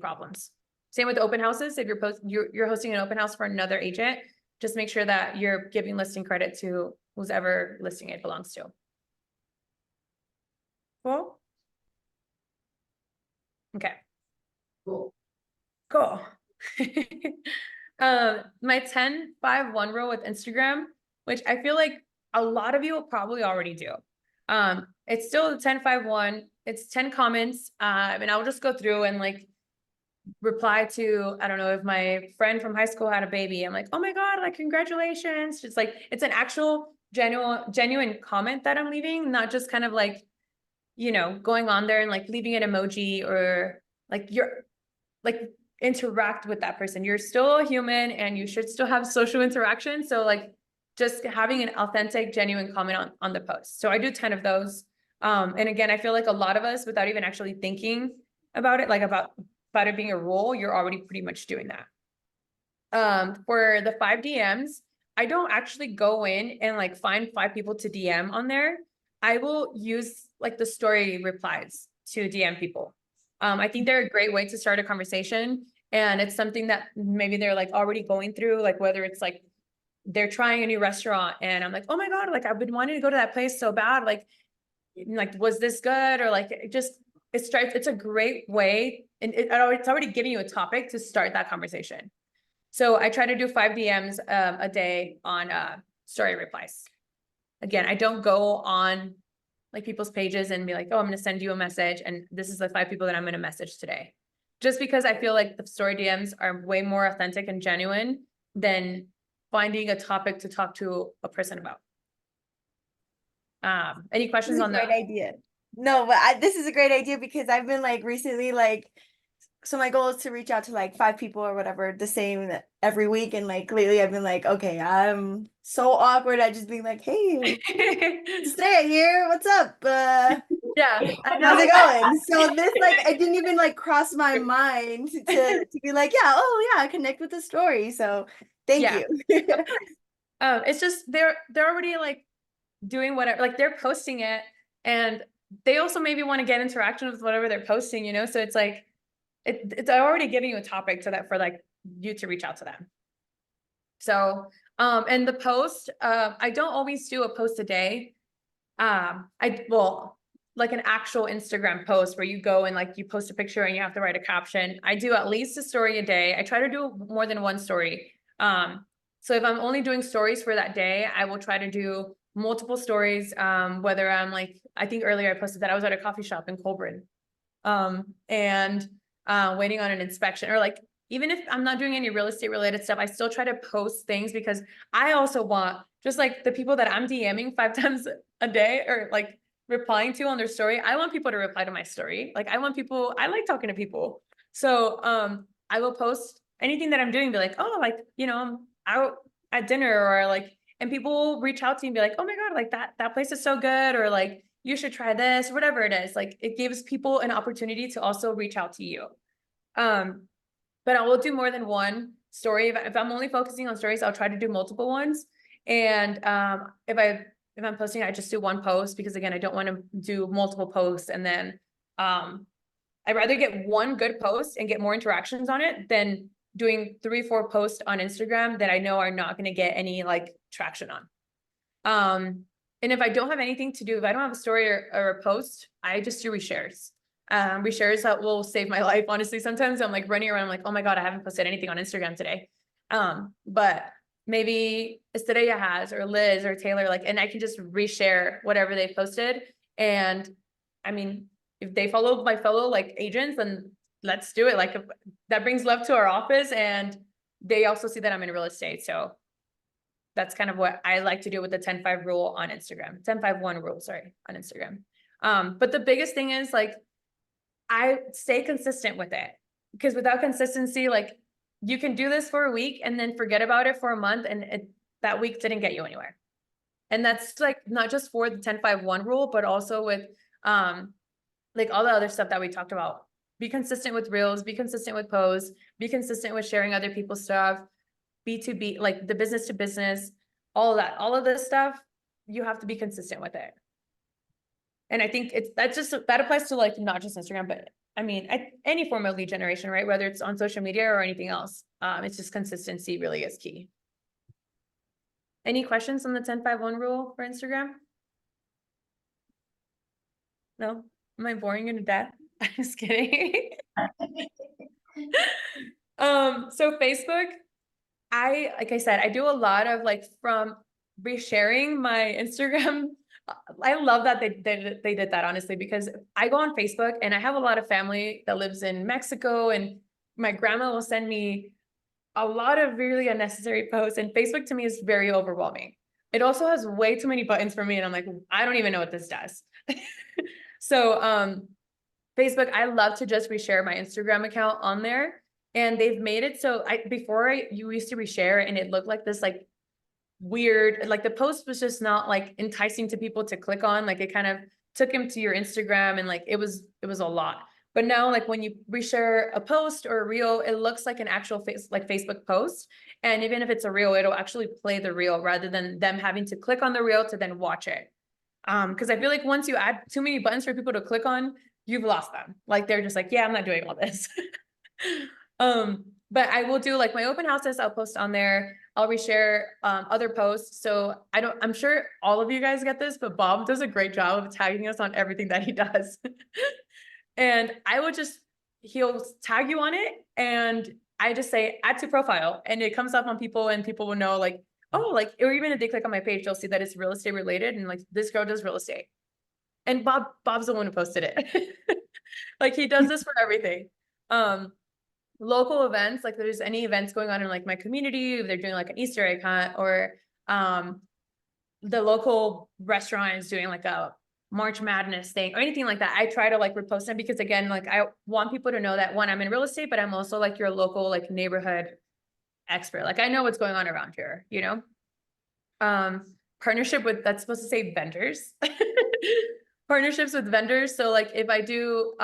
problems. Same with open houses. If you're hosting an open house for another agent, just make sure that you're giving listing credit to who's ever listing it belongs to. Cool. Okay. Cool. Cool. My 10-5-1 rule with Instagram, which I feel like a lot of you will probably already do. It's still the 10-5-1, it's 10 comments, and I'll just go through and like reply to, I don't know, if my friend from high school had a baby, I'm like, oh my God, like, congratulations. It's like, it's an actual genuine comment that I'm leaving, not just kind of like, you know, going on there and like leaving an emoji or like you're like interact with that person. You're still a human and you should still have social interaction. So like just having an authentic, genuine comment on the post. So I do 10 of those. And again, I feel like a lot of us, without even actually thinking about it, like about it being a rule, you're already pretty much doing that. For the 5 DMs, I don't actually go in and like find 5 people to DM on there. I will use like the story replies to DM people. I think they're a great way to start a conversation, and it's something that maybe they're like already going through, like whether it's like they're trying a new restaurant and I'm like, oh my God, like I've been wanting to go to that place so bad. Like, was this good? Or like, it's a great way. And it's already giving you a topic to start that conversation. So I try to do 5 DMs a day on story replies. Again, I don't go on like people's pages and be like, oh, I'm going to send you a message and this is the 5 people that I'm going to message today. Just because I feel like the story DMs are way more authentic and genuine than finding a topic to talk to a person about. Any This questions is a on great that? idea. No, but this is a great idea because I've been like recently like, so my goal is to reach out to like 5 people or whatever the same every week, and like lately I've been like, okay, I'm so awkward at just being like, hey, stay here, what's up? Yeah, I know. How's it going? So this like it didn't even like cross my mind to be like, yeah, oh yeah, connect with the story. So thank Yeah. you. It's just they're already like doing whatever, like they're posting it, and they also maybe want to get interaction with whatever they're posting, you know? So it's like it's already giving you a topic to that for like you to reach out to them. So and the post, I don't always do a post a day. Like an actual Instagram post where you go and like you post a picture and you have to write a caption. I do at least a story a day. I try to do more than one story. So if I'm only doing stories for that day, I will try to do multiple stories. Whether I'm like, I think earlier I posted that I was at a coffee shop in Colburn, and waiting on an inspection, or like, even if I'm not doing any real estate related stuff, I still try to post things because I also want, just like the people that I'm DMing 5 times a day or like replying to on their story, I want people to reply to my story. Like I like talking to people. So I will post anything that I'm doing, be like, oh, like, you know, I'm out at dinner, or like, and people will reach out to me and be like, oh my God, like that place is so good, or like, you should try this, whatever it is. Like it gives people an opportunity to also reach out to you. But I will do more than one story. If I'm only focusing on stories, I'll try to do multiple ones. And if I'm posting, I just do one post, because again, I don't want to do multiple posts. And then I'd rather get one good post and get more interactions on it than doing 3-4 posts on Instagram that I know are not going to get any like traction on. And if I don't have anything to do, if I don't have a story or a post, I just do reshares. Reshares that will save my life. Honestly, sometimes I'm like running around like, oh my God, I haven't posted anything on Instagram today. But maybe Estrella has, or Liz or Taylor, like, and I can just reshare whatever they posted. And I mean, if they follow my fellow like agents, then let's do it. Like that brings love to our office, and they also see that I'm in real estate. So that's kind of what I like to do with the 10-5 rule on Instagram, 10-5-1 rule, sorry, on Instagram. But the biggest thing is like, I stay consistent with it, because without consistency, like you can do this for a week and then forget about it for a month, and that week didn't get you anywhere. And that's like not just for the 10-5-1 rule, but also with like all the other stuff that we talked about. Be consistent with reels, be consistent with posts, be consistent with sharing other people's stuff, B2B, like the business to business, all of this stuff, you have to be consistent with it. And I think that applies to like not just Instagram, but I mean, any form of lead generation, right? Whether it's on social media or anything else, it's just consistency really is key. Any questions on the 10-5-1 rule for Instagram? No? Am I boring you to death? I'm just kidding. So Facebook, like I said, I do a lot of like from resharing my Instagram. I love that they did that, honestly, because I go on Facebook and I have a lot of family that lives in Mexico, and my grandma will send me a lot of really unnecessary posts, and Facebook to me is very overwhelming. It also has way too many buttons for me, and I'm like, I don't even know what this does. So Facebook, I love to just reshare my Instagram account on there. And they've made it so you used to reshare and it looked like this like weird, like the post was just not like enticing to people to click on, like it kind of took them to your Instagram, and like it was a lot. But now, like when you reshare a post or a reel, it looks like an actual Facebook post. And even if it's a reel, it'll actually play the reel rather than them having to click on the reel to then watch it. Because I feel like once you add too many buttons for people to click on, you've lost them. Like they're just like, yeah, I'm not doing all this. But I will do like my open houses, I'll post on there. I'll reshare other posts. So I'm sure all of you guys get this, but Bob does a great job of tagging us on everything that he does. And he'll tag you on it, and I just say add to profile, and it comes up on people, and people will know like, oh, like, or even if they click on my page, they'll see that it's real estate related, and like this girl does real estate. And Bob's the one who posted it. Like he does this for everything. Local events, like there's any events going on in like my community, if they're doing like an Easter egg hunt, or the local restaurant is doing like a March Madness thing or anything like that, I try to like repost them, because again, like I want people to know that, one, I'm in real estate, but I'm also like your local like neighborhood expert. Like I know what's going on around here, you know? Partnership with, that's supposed to say vendors. Partnerships with vendors. So like if I do,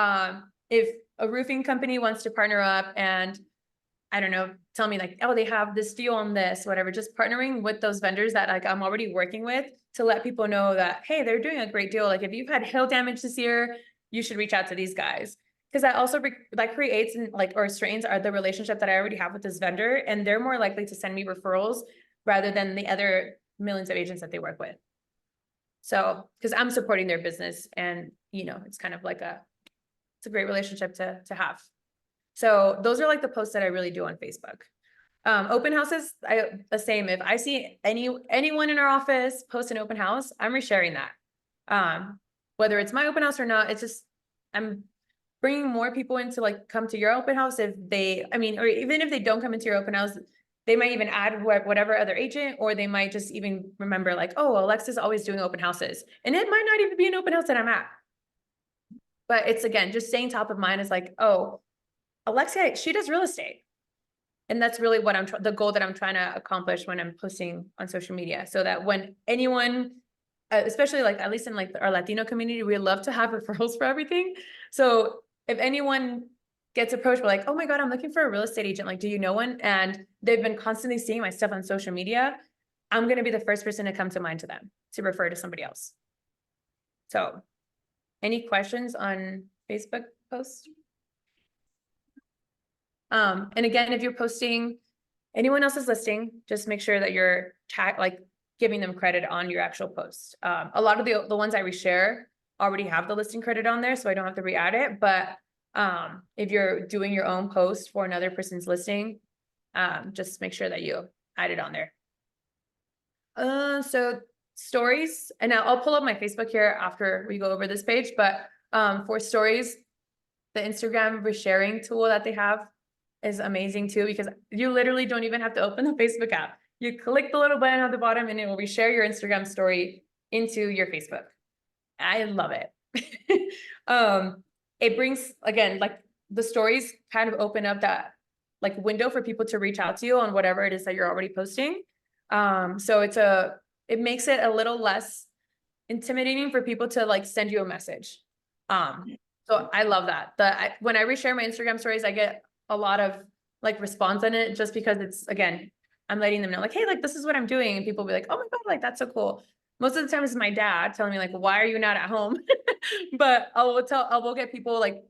if a roofing company wants to partner up and I don't know, tell me like, oh, they have this deal on this, whatever, just partnering with those vendors that like I'm already working with to let people know that, hey, they're doing a great deal. Like if you've had hail damage this year, you should reach out to these guys. Because that also that creates and like, or strains are the relationship that I already have with this vendor. And they're more likely to send me referrals rather than the other millions of agents that they work with. So, because I'm supporting their business, and you know, it's kind of like it's a great relationship to have. So those are like the posts that I really do on Facebook. Open houses, the same. If I see anyone in our office post an open house, I'm resharing that. Whether it's my open house or not, it's just, I'm bringing more people in to like come to your open house if they, I mean, or even if they don't come into your open house, they might even add whatever other agent, or they might just even remember like, oh, Alexa's always doing open houses. And it might not even be an open house that I'm at. But it's, again, just staying top of mind is like, oh, Alexia, she does real estate. And that's really what the goal that I'm trying to accomplish when I'm posting on social media. So that when anyone, especially like, at least in like our Latino community, we love to have referrals for everything. So if anyone gets approached by like, oh my God, I'm looking for a real estate agent, like, do you know one? And they've been constantly seeing my stuff on social media, I'm going to be the first person to come to mind to them to refer to somebody else. So any questions on Facebook posts? And again, if you're posting anyone else's listing, just make sure that you're giving them credit on your actual post. A lot of the ones I reshare already have the listing credit on there, so I don't have to re-add it. But if you're doing your own post for another person's listing, just make sure that you add it on there. So stories, and I'll pull up my Facebook here after we go over this page, but for stories, the Instagram resharing tool that they have is amazing too, because you literally don't even have to open the Facebook app. You click the little button at the bottom and it will reshare your Instagram story into your Facebook. I love it. It brings, again, like the stories kind of open up that like window for people to reach out to you on whatever it is that you're already posting. So it makes it a little less intimidating for people to like send you a message. So I love that. When I reshare my Instagram stories, I get a lot of like response on it, just because it's, again, I'm letting them know like, hey, like this is what I'm doing. And people will be like, oh my God, like that's so cool. Most of the time it's my dad telling me like, why are you not at home? But I will get people like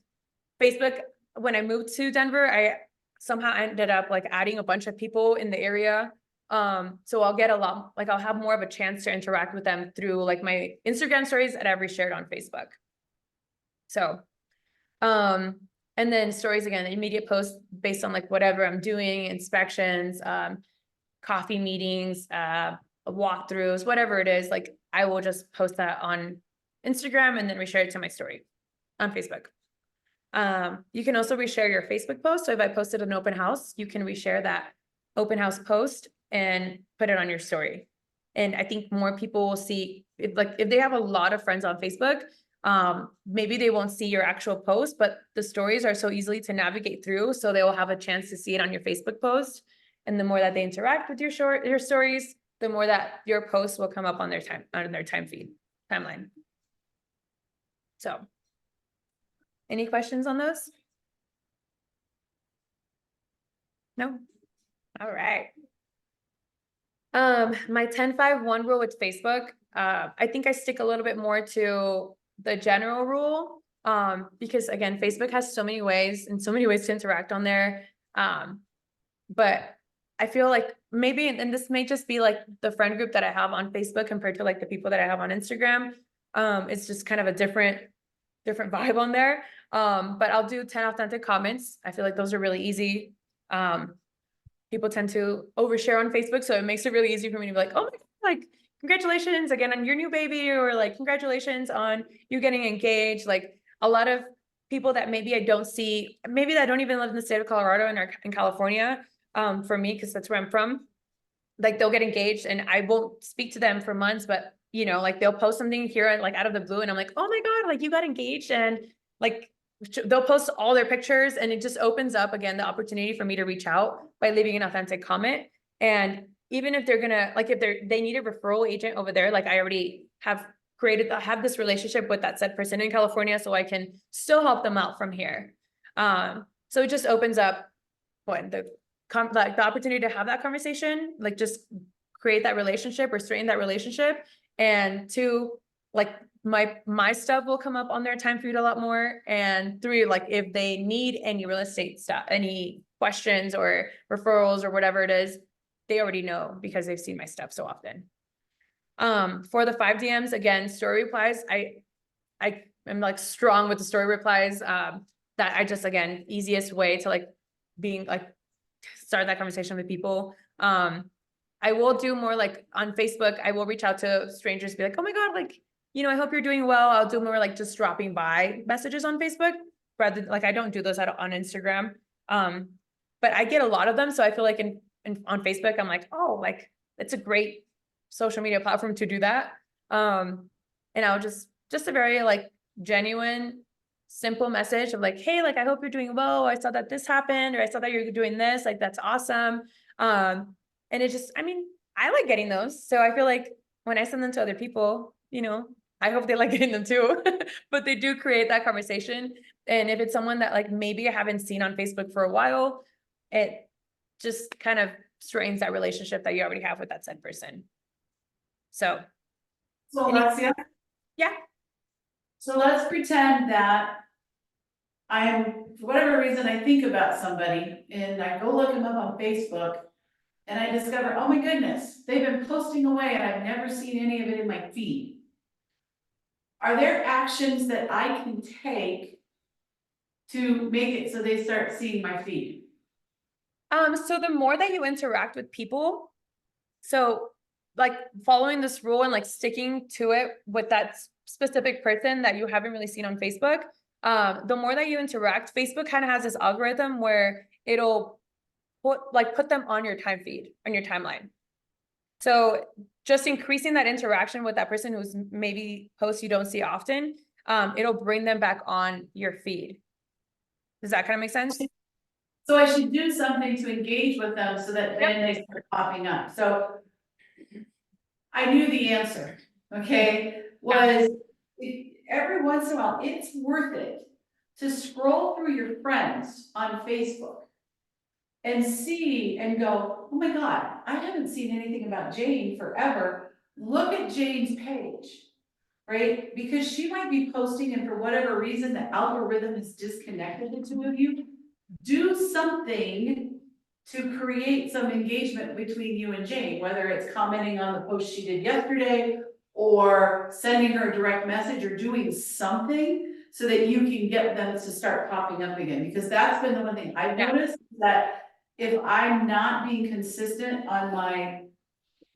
Facebook. When I moved to Denver, I somehow ended up like adding a bunch of people in the area. So I'll get I'll have more of a chance to interact with them through like my Instagram stories that I've reshared on Facebook. So, And then stories again, immediate posts based on like whatever I'm doing, inspections, coffee meetings, walkthroughs, whatever it is, like I will just post that on Instagram and then reshare it to my story on Facebook. You can also reshare your Facebook post. So if I posted an open house, you can reshare that open house post and put it on your story. And I think more people will see, if they have a lot of friends on Facebook, maybe they won't see your actual post, but the stories are so easily to navigate through. So they will have a chance to see it on your Facebook post. And the more that they interact with your stories, the more that your posts will come up on their timeline. So, any questions on those? No? All right. My 10-5-1 rule with Facebook, I think I stick a little bit more to the general rule, because again, Facebook has so many ways to interact on there. But I feel like maybe, and this may just be like the friend group that I have on Facebook compared to like the people that I have on Instagram. It's just kind of a different vibe on there. But I'll do 10 authentic comments. I feel like those are really easy. People tend to overshare on Facebook, so it makes it really easy for me to be like, oh my God, like congratulations again on your new baby, or like congratulations on you getting engaged. Like a lot of people that maybe I don't see, maybe that don't even live in the state of Colorado and are in California, for me, because that's where I'm from, like they'll get engaged and I won't speak to them for months, but you know, like they'll post something here like out of the blue and I'm like, oh my God, like you got engaged, and like they'll post all their pictures, and it just opens up again the opportunity for me to reach out by leaving an authentic comment. And even if they're gonna, like if they need a referral agent over there, like I already have have this relationship with that said person in California, so I can still help them out from here. So it just opens up the opportunity to have that conversation, like just create that relationship or strengthen that relationship. And two, like my stuff will come up on their time feed a lot more. And three, like if they need any real estate stuff, any questions or referrals or whatever it is, they already know because they've seen my stuff so often. For the 5 DMs, again, story replies, I am like strong with the story replies, that I just, again, easiest way to like being like, start that conversation with people. I will do more like on Facebook, I will reach out to strangers, be like, oh my God, like, you know, I hope you're doing well. I'll do more like just dropping by messages on Facebook, rather like I don't do those on Instagram. But I get a lot of them. So I feel like on Facebook, I'm like, oh, like it's a great social media platform to do that. And I'll just a very like genuine, simple message of like, hey, like, I hope you're doing well. I saw that this happened, or I saw that you're doing this, like, that's awesome. And it just, I mean, I like getting those. So I feel like when I send them to other people, you know, I hope they like getting them too, but they do create that conversation. And if it's someone that like, maybe I haven't seen on Facebook for a while, it just kind of strains that relationship that you already have with that said person. So. Alexia? Yeah. So let's pretend that for whatever reason, I think about somebody and I go look them up on Facebook and I discover, oh my goodness, they've been posting away and I've never seen any of it in my feed. Are there actions that I can take to make it so they start seeing my feed? So the more that you interact with people, so like following this rule and like sticking to it with that specific person that you haven't really seen on Facebook, the more that you interact, Facebook kind of has this algorithm where it'll put them on your time feed, on your timeline. So just increasing that interaction with that person who's maybe posts you don't see often, it'll bring them back on your feed. Does that kind of make sense? So I should do something to engage with them so that then they start popping up. So I knew the answer, okay, was every once in a while, it's worth it to scroll through your friends on Facebook and see and go, oh my God, I haven't seen anything about Jane forever. Look at Jane's page, right? Because she might be posting and for whatever reason, the algorithm has disconnected the two of you. Do something to create some engagement between you and Jane, whether it's commenting on the post she did yesterday or sending her a direct message or doing something so that you can get them to start popping up again, because that's been the one thing I've Yeah. noticed, that if I'm not being consistent on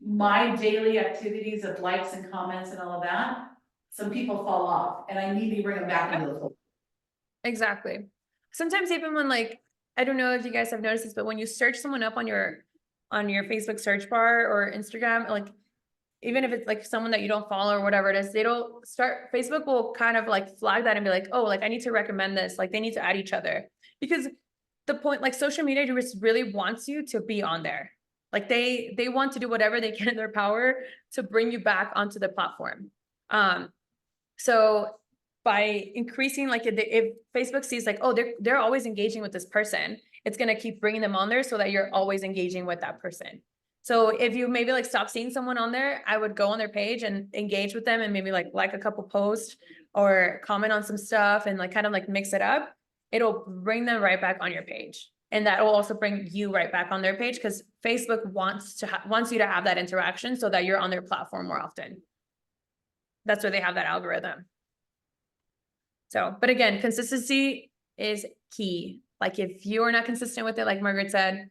my daily activities of likes and comments and all of that, some people fall off, and I need to bring them back into the fold. Exactly. Sometimes even when like, I don't know if you guys have noticed this, but when you search someone up on your Facebook search bar or Instagram, like even if it's like someone that you don't follow or whatever it is, Facebook will kind of like flag that and be like, oh, like I need to recommend this, like they need to add each other. Because the point, like social media just really wants you to be on there. Like they want to do whatever they can in their power to bring you back onto the platform. So by increasing, like if Facebook sees like, oh, they're always engaging with this person, it's going to keep bringing them on there so that you're always engaging with that person. So if you maybe like stop seeing someone on there, I would go on their page and engage with them and maybe like a couple posts or comment on some stuff and like kind of like mix it up. It'll bring them right back on your page. And that will also bring you right back on their page because Facebook wants you to have that interaction so that you're on their platform more often. That's where they have that algorithm. So, but again, consistency is key. Like if you are not consistent with it, like Margaret said,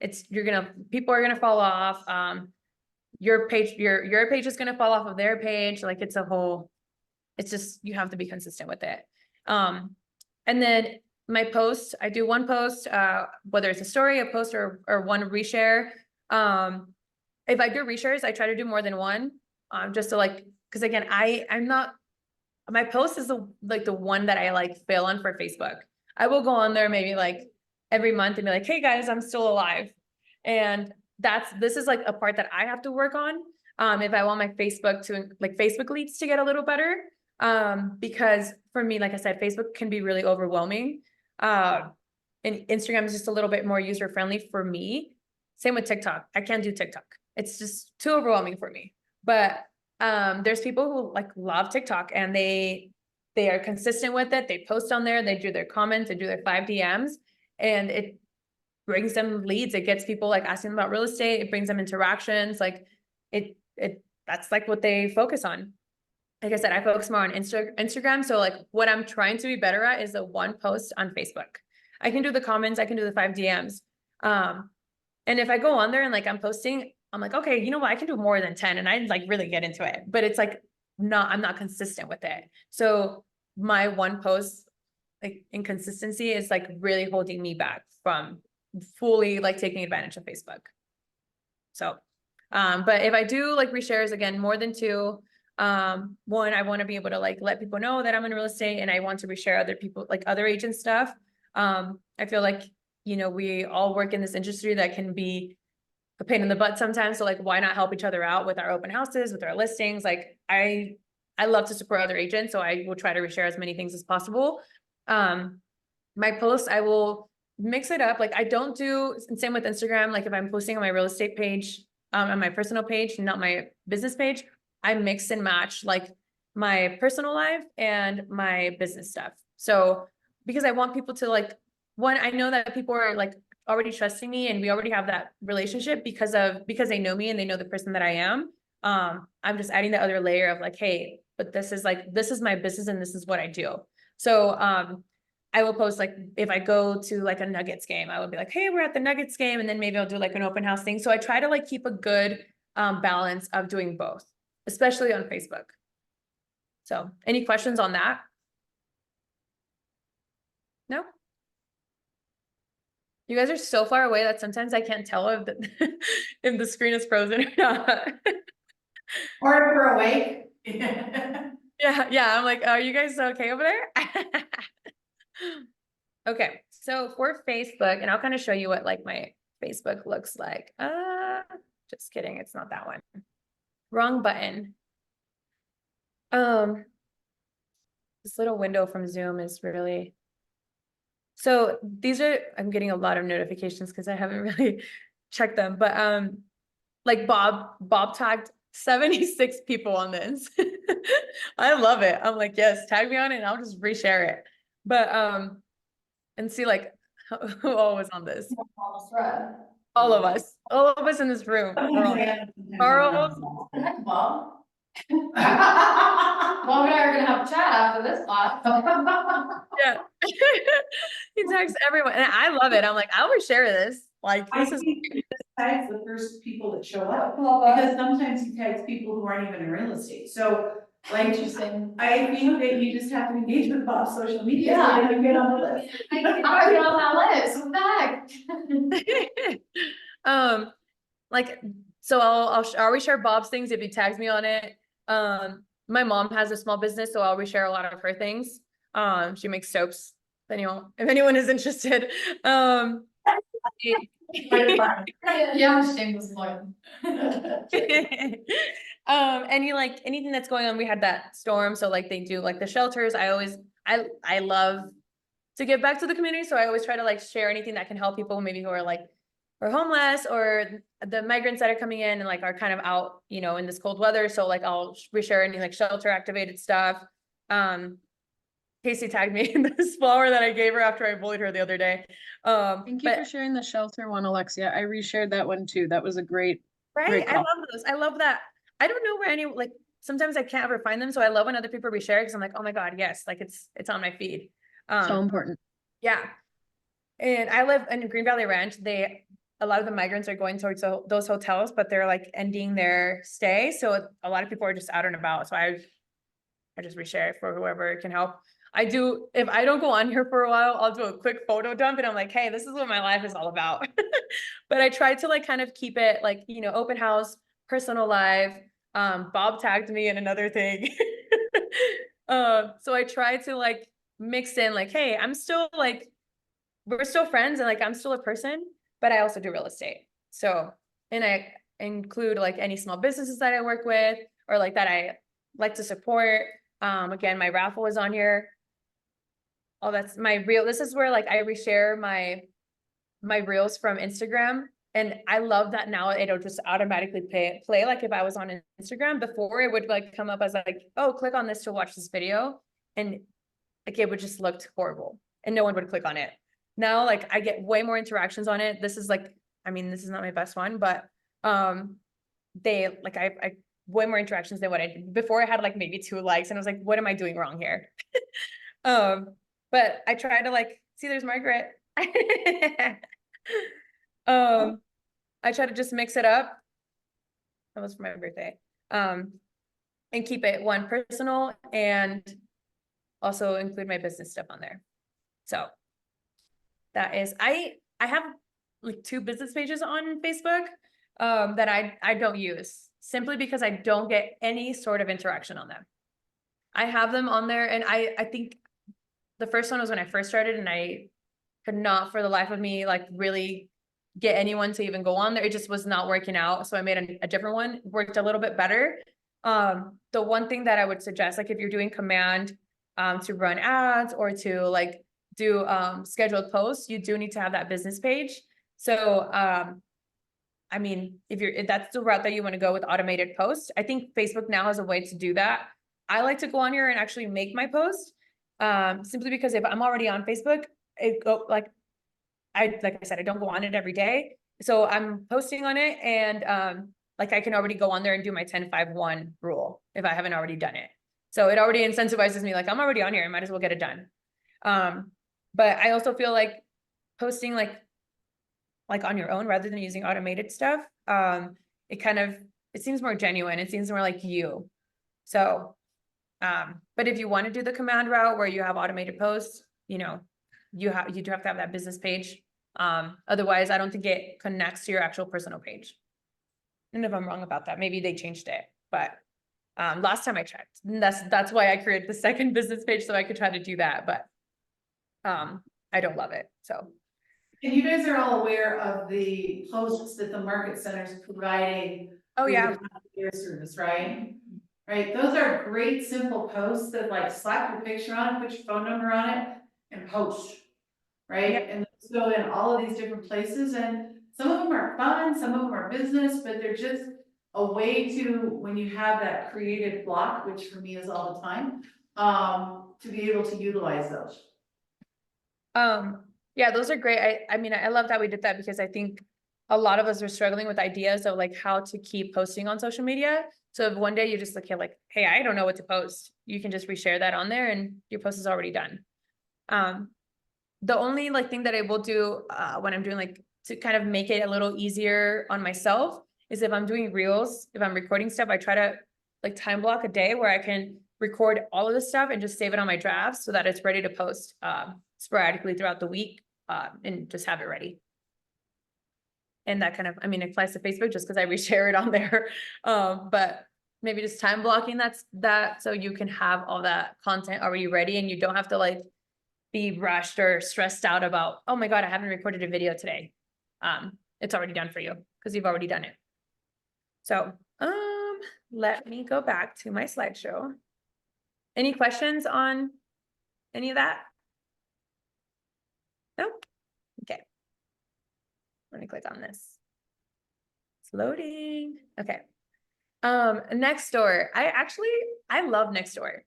people are gonna fall off. Your page is gonna fall off of their page. Like it's just, you have to be consistent with it. And then my post, I do one post, whether it's a story, a post or one reshare. If I do reshares, I try to do more than one, just to like, cause again, my post is the one that I like fail on for Facebook. I will go on there maybe like every month and be like, hey guys, I'm still alive. And this is like a part that I have to work on. If I want my Facebook leads to get a little better. Because for me, like I said, Facebook can be really overwhelming. And Instagram is just a little bit more user-friendly for me. Same with TikTok. I can't do TikTok. It's just too overwhelming for me. But there's people who like love TikTok and they are consistent with it. They post on there, they do their comments, they do their 5 DMs, and it brings them leads. It gets people like asking about real estate. It brings them interactions. Like that's like what they focus on. Like I said, I focus more on Instagram. So like what I'm trying to be better at is the one post on Facebook. I can do the comments, I can do the 5 DMs. And if I go on there and like I'm posting, I'm like, okay, you know what? I can do more than 10 and I like really get into it, but it's like, I'm not consistent with it. So my one post, like inconsistency is like really holding me back from fully like taking advantage of Facebook. So, but if I do like reshares again, more than 2, one, I want to be able to like let people know that I'm in real estate and I want to reshare other people, like other agent stuff. I feel like, we all work in this industry that can be a pain in the butt sometimes. So like, why not help each other out with our open houses, with our listings? Like I love to support other agents. So I will try to reshare as many things as possible. My posts, I will mix it up. Like I don't do, and same with Instagram. Like if I'm posting on my real estate page, on my personal page, not my business page, I mix and match like my personal life and my business stuff. So because I want people to like, one, I know that people are like already trusting me and we already have that relationship because they know me and they know the person that I am. I'm just adding the other layer of like, hey, but this is my business and this is what I do. So, I will post like, if I go to like a Nuggets game, I will be like, hey, we're at the Nuggets game. And then maybe I'll do like an open house thing. So I try to like keep a good, balance of doing both, especially on Facebook. So any questions on that? No? You guys are so far away that sometimes I can't tell if the screen is frozen or not. Or if we're awake. Yeah, I'm like, are you guys okay over there? Okay, so for Facebook, and I'll kind of show you what like my Facebook looks like. Just kidding, it's not that one. Wrong button. This little window from Zoom is really. So I'm getting a lot of notifications because I haven't really checked them, but like Bob tagged 76 people on this. I love it. I'm like, yes, tag me on it and I'll just reshare it. But and see like who all was on this. All of us in this room. Carl. Bob and I are gonna have a chat after this class. Yeah. He tags everyone and I love it. I'm like, I'll reshare this. Like, I this is, think he just tags the first people that show up, Love that. because sometimes he tags people who aren't even in real estate, so, like, Interesting. I think that you just have to engage with Bob's social media, so Yeah. that you get on the list. I'm gonna get on that list, what the heck? like, so I'll reshare Bob's things if he tags me on it. My mom has a small business, so I'll reshare a lot of her things. She makes soaps, if anyone is interested. Yeah, shameless plug. Anything that's going on, we had that storm, so like they do like the shelters. I love to give back to the community, so I always try to like share anything that can help people maybe who are like, or homeless, or the migrants that are coming in and like are kind of out, in this cold weather. So like I'll reshare any like shelter activated stuff. Casey tagged me in this flower that I gave her after I bullied her the other day. Thank you but for sharing the shelter one, Alexia. I reshared that one too. That was a great, right, great I call. love those. I love that. I don't know where like sometimes I can't ever find them, so I love when other people reshare because I'm like, oh my god, yes, like it's on my feed. So important. Yeah. And I live in Green Valley Ranch. A lot of the migrants are going towards those hotels, but they're like ending their stay. So a lot of people are just out and about. So I just reshare it for whoever can help. If I don't go on here for a while, I'll do a quick photo dump and I'm like, hey, this is what my life is all about. But I try to like kind of keep it like, open house, personal life. Bob tagged me in another thing. So I try to like mix in like, hey, I'm still like, we're still friends and like I'm still a person, but I also do real estate. So, and I include like any small businesses that I work with or like that I like to support. Again, my raffle is on here. Oh, that's this is where like I reshare my reels from Instagram. And I love that now it'll just automatically play like if I was on Instagram. Before it would like come up as like, oh, click on this to watch this video. And like it would just look horrible and no one would click on it. Now, like I get way more interactions on it. This is like, this is not my best one, but they like I way more interactions than what I did before. I had like maybe 2 likes and I was like, what am I doing wrong here? But I try to like see there's Margaret. I try to just mix it up. That was for my birthday. And keep it one personal and also include my business stuff on there. So that is, I have like 2 business pages on Facebook that I don't use simply because I don't get any sort of interaction on them. I have them on there and I think the first one was when I first started and I could not for the life of me like really get anyone to even go on there. It just was not working out. So I made a different one, worked a little bit better. The one thing that I would suggest, like if you're doing command to run ads or to like do scheduled posts, you do need to have that business page. So if that's the route that you want to go with automated posts, I think Facebook now has a way to do that. I like to go on here and actually make my post simply because if I'm already on Facebook, like I said, I don't go on it every day. So I'm posting on it and like I can already go on there and do my 10-5-1 rule if I haven't already done it. So it already incentivizes me, like I'm already on here, I might as well get it done. But I also feel like posting like on your own rather than using automated stuff, it seems more genuine. It seems more like you. So, but if you want to do the command route where you have automated posts, you do have to have that business page. Otherwise I don't think it connects to your actual personal page. And if I'm wrong about that, maybe they changed it, but last time I checked, that's why I created the second business page so I could try to do that, but I don't love it, so. And you guys are all aware of the posts that the market center is providing. Oh, for yeah. your concierge service, right? Right, those are great, simple posts that like slap your picture on, put your phone number on it and post. Right, Yep. and those go in all of these different places and some of them are fun, some of them are business, but they're just a way to, when you have that creative block, which for me is all the time, to be able to utilize those. Yeah, those are great. I love that we did that because I think a lot of us are struggling with ideas of like how to keep posting on social media. So if one day you're just like, hey, I don't know what to post, you can just reshare that on there and your post is already done. The only like thing that I will do when I'm doing like to kind of make it a little easier on myself is if I'm doing reels, if I'm recording stuff, I try to like time block a day where I can record all of this stuff and just save it on my drafts so that it's ready to post sporadically throughout the week and just have it ready. And that kind of, I mean, it applies to Facebook just because I reshare it on there. But maybe just time blocking that so you can have all that content already ready and you don't have to like be rushed or stressed out about, oh my God, I haven't recorded a video today. It's already done for you because you've already done it. So, let me go back to my slideshow. Any questions on any of that? No? Okay. Let me click on this. It's loading. Okay. Nextdoor. I love Nextdoor.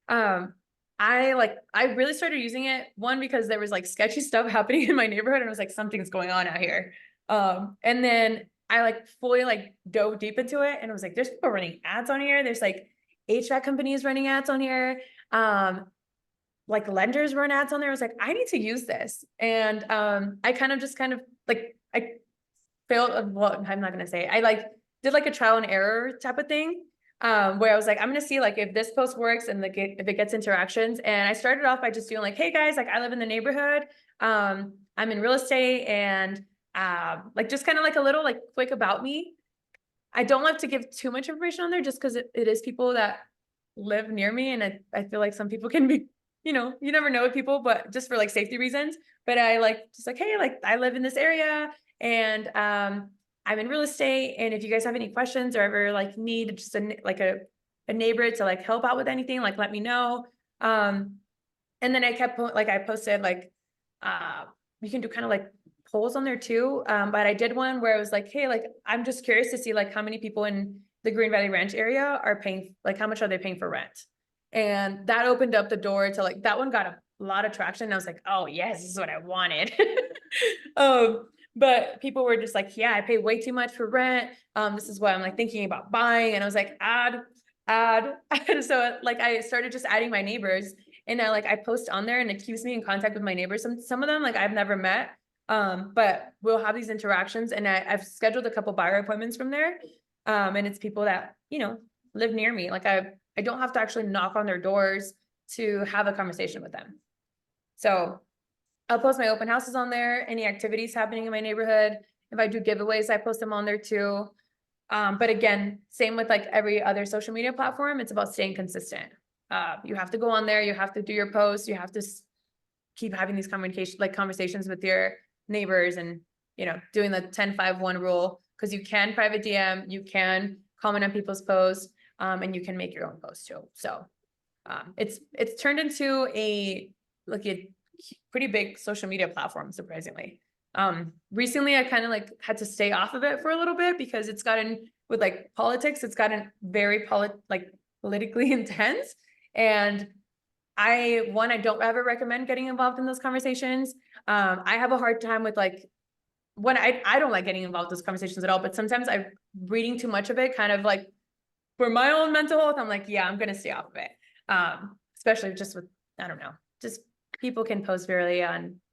I really started using it, one, because there was like sketchy stuff happening in my neighborhood and I was like, something's going on out here. And then I like fully like dove deep into it and I was like, there's people running ads on here. There's like HVAC companies running ads on here. Like lenders run ads on there. I was like, I need to use this. And I kind of like, I failed, well, I'm not gonna say it. I like did like a trial and error type of thing. Where I was like, I'm gonna see like if this post works and like if it gets interactions. And I started off by just doing like, hey guys, like I live in the neighborhood. I'm in real estate and like just kind of like a little like quick about me. I don't like to give too much information on there just because it is people that live near me. And I feel like some people can be, you know, you never know with people, but just for like safety reasons. But I like just like, hey, like I live in this area and I'm in real estate. And if you guys have any questions or ever like need just a neighbor to like help out with anything, like let me know. And then I kept I posted like you can do kind of like polls on there too. But I did one where I was like, hey, like I'm just curious to see like how many people in the Green Valley Ranch area are paying, like how much are they paying for rent? And that opened up the door to like that one got a lot of traction. And I was like, oh yes, this is what I wanted. But people were just like, yeah, I pay way too much for rent. This is what I'm like thinking about buying. And I was like, add. And so like I started just adding my neighbors and I post on there and it keeps me in contact with my neighbors. Some of them like I've never met. But we'll have these interactions and I've scheduled a couple buyer appointments from there. And it's people that, you know, live near me. Like I don't have to actually knock on their doors to have a conversation with them. So I'll post my open houses on there, any activities happening in my neighborhood. If I do giveaways, I post them on there too. But again, same with like every other social media platform, it's about staying consistent. You have to go on there, you have to do your posts, you have to keep having these conversations with your neighbors and, you know, doing the 10-5-1 rule, because you can private DM, you can comment on people's posts, and you can make your own posts too. So it's turned into a pretty big social media platform, surprisingly. Recently I kind of like had to stay off of it for a little bit because it's gotten with like politics, it's gotten very politically intense. And I don't ever recommend getting involved in those conversations. I have a hard time with like, when I don't like getting involved in those conversations at all, but sometimes I'm reading too much of it, kind of like for my own mental health, I'm like, yeah, I'm going to stay off of it. Especially just with, I don't know, just people can post very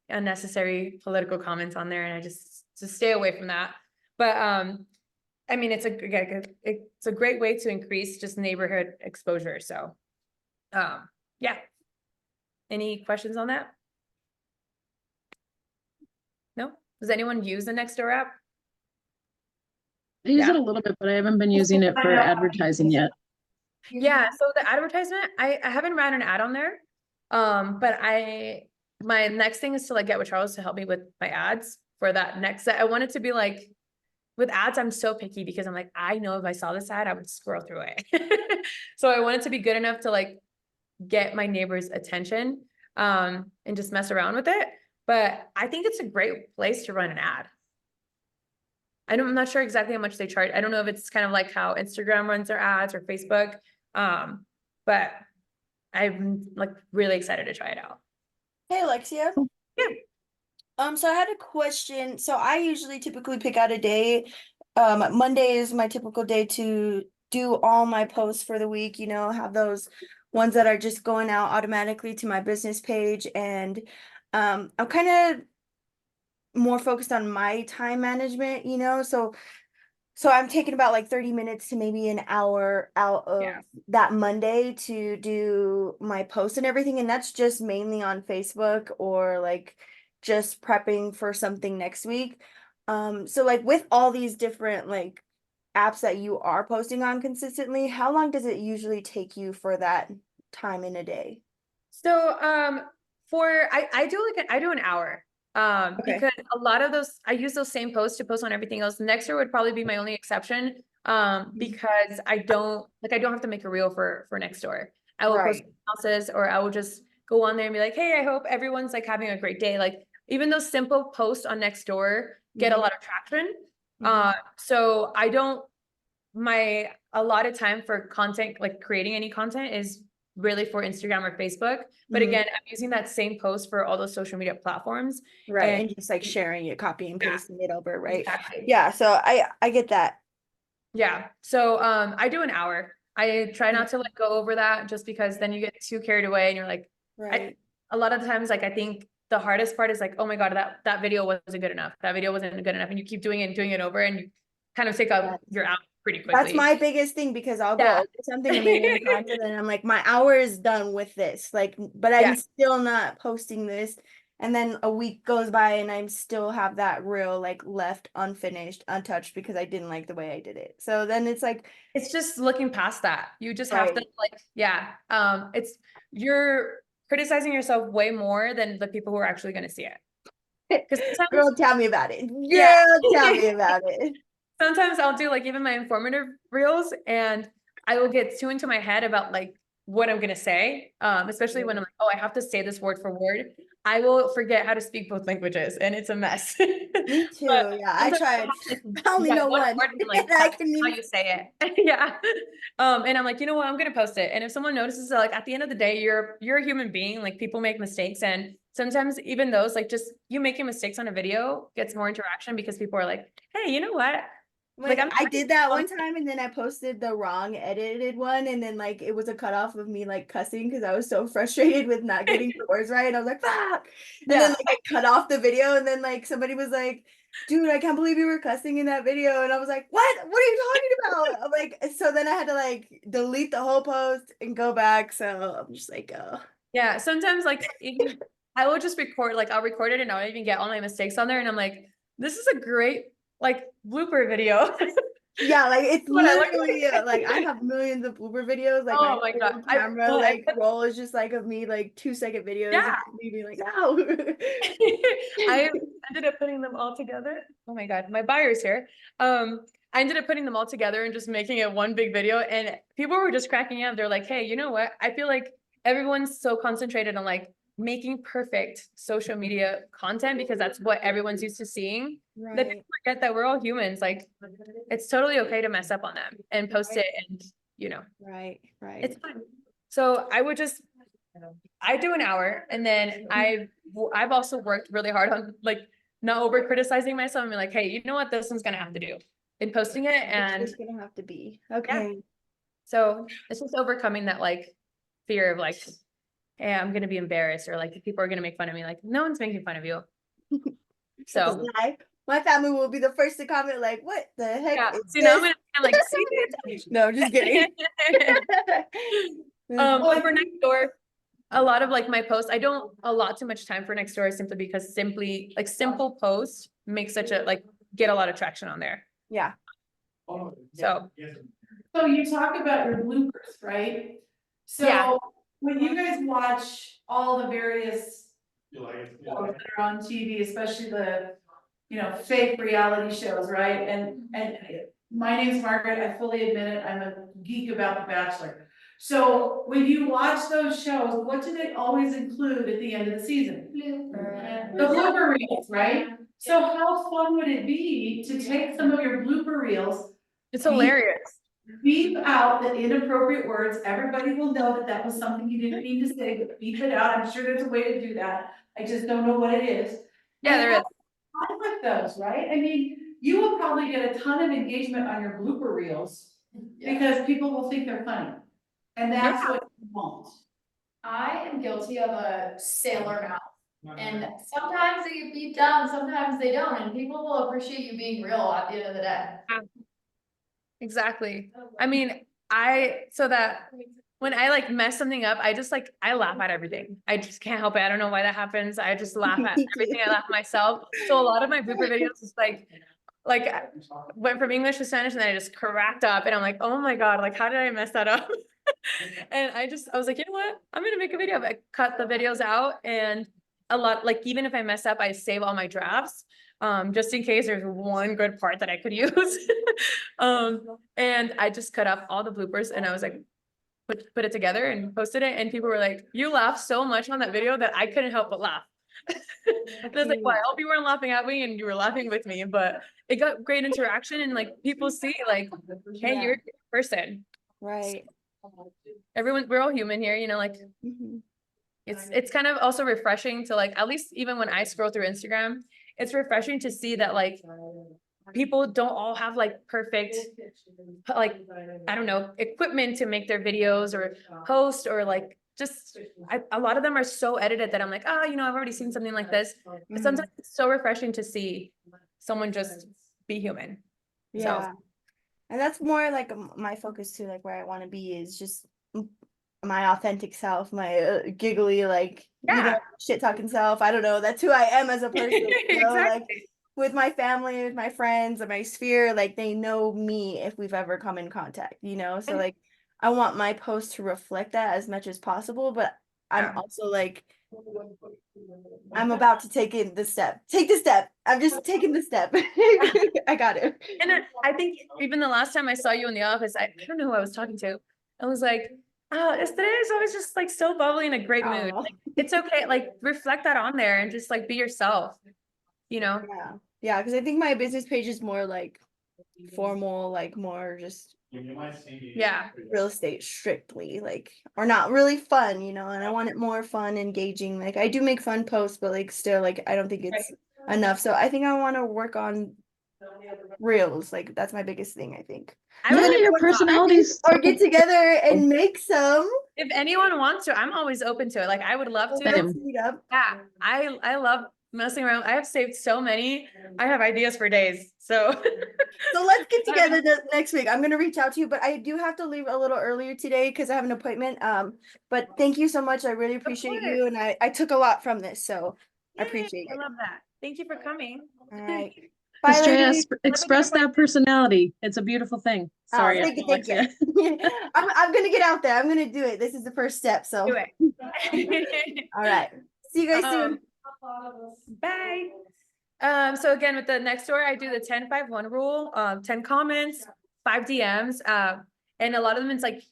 unnecessary political comments on there. And I just stay away from that. But, I mean, it's a great way to increase just neighborhood exposure. So, yeah. Any questions on that? No? Does anyone use the Nextdoor app? I use Yeah. it a little bit, but I haven't been using it for advertising yet. Yeah, so the advertisement, I haven't ran an ad on there. But my next thing is to like get with Charles to help me with my ads for that next set. I want it to be like, with ads, I'm so picky because I'm like, I know if I saw this ad, I would scroll through it. So I want it to be good enough to like get my neighbor's attention, and just mess around with it. But I think it's a great place to run an ad. I'm not sure exactly how much they charge. I don't know if it's kind of like how Instagram runs their ads or Facebook. But I'm like really excited to try it out. Hey, Alexia. Yeah. So I had a question. So I usually typically pick out a day. Monday is my typical day to do all my posts for the week, have those ones that are just going out automatically to my business page. And I'm kind of more focused on my time management, so I'm taking about like 30 minutes to maybe an hour out of Yeah. that Monday to do my posts and everything. And that's just mainly on Facebook or like just prepping for something next week. So like with all these different like apps that you are posting on consistently, how long does it usually take you for that time in a day? So, I do I do an hour. Okay. Because a lot of those, I use those same posts to post on everything else. Nextdoor would probably be my only exception. Because I don't have to make a reel for Nextdoor. I will post Right. houses, or I will just go on there and be like, hey, I hope everyone's like having a great day. Like even those simple posts on Nextdoor get a Mhm. lot of traction. Mhm. So I don't, a lot of time for content, like creating any content, is really for Instagram or Facebook. But Mhm. again, I'm using that same post for all those social media platforms. Right. And And just like sharing it, copy and yeah, pasting it over, right? exactly. Yeah, so I get that. Yeah. So I do an hour. I try not to like go over that, just because then you get too carried away and you're like, Right. a lot of the times, like I think the hardest part is like, oh my God, that video wasn't good enough. That video wasn't good enough. And you keep doing it and doing it over, and you kind of take up your out pretty That's quickly. my biggest thing because I'll go Yeah. over something a million times and then I'm like, my hour is done with this. Like, but Yeah. I'm still not posting this. And then a week goes by and I'm still have that reel like left unfinished, untouched because I didn't like the way I did it. So then it's like, It's just looking past that. You just have to right. like, yeah. You're criticizing yourself way more than the people who are actually going to see it. Because sometimes, Girl, tell me about it. yeah. Girl, tell me about it. Sometimes I'll do like even my informative reels, and I will get too into my head about like what I'm gonna say. Especially when I'm like, oh, I have to say this word for word. I will forget how to speak both languages, and it's a mess. Me too. But Yeah, I sometimes tried. like, I only that know one one. word, and I'm like, I that's couldn't how even. you say it. Yeah. And I'm like, you know what? I'm gonna post it. And if someone notices that, like at the end of the day, you're a human being. Like people make mistakes, and sometimes even those, like just you making mistakes on a video gets more interaction because people are like, hey, you know what? Like Like I'm I did that trying one time and then I posted the wrong edited one and then like it was a cutoff of me like cussing because I was so frustrated with not getting the words right. And I was like, fuck. And then Yeah. like I cut off the video and then like somebody was like, dude, I can't believe you were cussing in that video. And I was like, what? What are you talking about? I'm like, so then I had to like delete the whole post and go back. So I'm just like, oh. Yeah. Sometimes like even I will just record, like I'll record it and I'll even get all my mistakes on there. And I'm like, this is a great like blooper video. Yeah, like it's What I look literally like I like. have millions of blooper videos. Like my Oh my God. whole camera Well, like roll is just like of me like 2-second videos of yeah. me being like, no. I ended up putting them all together. Oh my God, my buyer's here. I ended up putting them all together and just making it one big video, and people were just cracking up. They're like, hey, you know what? I feel like everyone's so concentrated on like making perfect social media content because that's what everyone's used to seeing. That Right, people forget that we're all humans. Like it's totally okay to mess up on them and post it, and you know, right, right. it's fine. So I do an hour, and then I've also worked really hard on like not over criticizing myself and be like, hey, you know what, this one's gonna have to do in posting it. And It's gonna have to be. yeah, Okay. so it's just overcoming that like fear of like, hey, I'm gonna be embarrassed, or like people are gonna make fun of me. Like no one's making fun of you. It's a So lie. My family will be the first to comment like, what the heck yeah, is see now this? I'm like, see. No, just kidding. But for next door, a lot of like my posts, I don't allot too much time for next door simply because simple posts make such a like get a lot of traction on there. Yeah. So So you talk about your bloopers, right? Yeah. So when you guys watch all the various shows that are on TV, especially the, fake reality shows, right? And my name's Margaret, I fully admit it, I'm a geek about The Bachelor. So when you watch those shows, what do they always include at the end of the season? Blooper. The blooper reels, right? So how fun would it be to take some of your blooper reels, It's hilarious. beep out the inappropriate words, everybody will know that that was something you didn't mean to say, but beep it out, I'm sure there's a way to do that, I just don't know what it is. Yeah, there is. Fun with those, right? I mean, you will probably get a ton of engagement on your blooper reels because people will think they're funny. And that's what you want. I am guilty of a sailor mouth, and sometimes they get beat down, sometimes they don't, and people will appreciate you being real at the end of the day. Exactly. I mean, so that when I like mess something up, I just like, I laugh at everything. I just can't help it. I don't know why that happens. I just laugh at Me too. everything. I laugh at myself. So a lot of my blooper videos is like I went from English to Spanish and then I just cracked up and I'm like, oh my God, like, how did I mess that up? And I was like, you know what? I'm going to make a video. I cut the videos out and a lot, like, even if I mess up, I save all my drafts. Just in case there's one good part that I could use. And I just cut up all the bloopers and I was like, put it together and posted it. And people were like, you laughed so much on that video that I couldn't help but laugh. And I was like, well, I hope you weren't laughing at me and you were laughing with me, but it got great interaction and like people see like, hey, Yeah. you're a person. Right. We're all human here, you know, like Mhm. it's kind of also refreshing to like, at least even when I scroll through Instagram, it's refreshing to see that like people don't all have like perfect, like, I don't know, equipment to make their videos or post or like just a lot of them are so edited that I'm like, oh, you know, I've already seen something like this. But sometimes it's so refreshing to see someone just be human. Yeah. And that's more like my focus too, like where I want to be is just my authentic self, my giggly, like, you know, Yeah. shit talking self. I don't know. That's who I am as a person. You know, like Exactly. with my family, with my friends, and my sphere, like they know me if we've ever come in contact, you know? So And- like I want my post to reflect that as much as possible, but I'm Yeah. also like I'm about to take the step. Take the step. I'm just taking the step. I got it. And then I think even the last time I saw you in the office, I don't know who I was talking to. I was like, oh, today is always just like so bubbly in a great mood. Aw. Like, it's okay. Like reflect that on there and just like be yourself, you know? Yeah. Yeah, because I think my business page is more like formal, like more just Yeah. real estate strictly, like, or not really fun, you know, and I want it more fun, engaging. Like I do make fun posts, but like still, like I don't think it's enough. So I think I want to work on reels. Like that's my biggest thing, I think. I would, Yeah, if your anyone- personality's Or get together and make some. if anyone wants to, I'm always open to it. Like I would love to. Same. Meet up. Yeah. I love messing around. I have saved so many. I have ideas for days. So So let's get together next week. I'm gonna reach out to you, but I do have to leave a little earlier today because I have an appointment. But thank you so much. I really appreciate you, and I took a lot from this, so I appreciate I it. love that. Thank you for coming. All right. Bye, Estrella, ladies. express that personality. It's a beautiful thing. Oh, Sorry, thank you. Alexia. I'm gonna get out there. I'm gonna do it. This is the first step. So Do it. all right. See you guys soon. Bye. So again, with the Nextdoor, I do the 10-5-1 rule, 10 comments, 5 DMs, and a lot of them, it's like,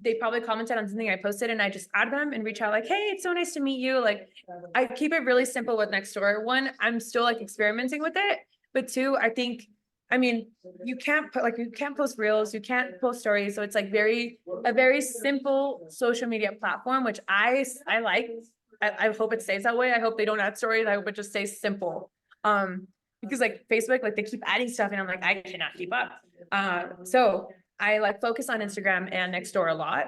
they probably commented on something I posted and I just add them and reach out like, hey, it's so nice to meet you. Like, I keep it really simple with Nextdoor. One, I'm still like experimenting with it, but two, I mean, you can't post reels, you can't post stories. So it's like a very simple social media platform, which I like. I hope it stays that way. I hope they don't add stories. I hope it just stays simple. Because like Facebook, like they keep adding stuff and I'm like, I cannot keep up. So I like focus on Instagram and Nextdoor a lot.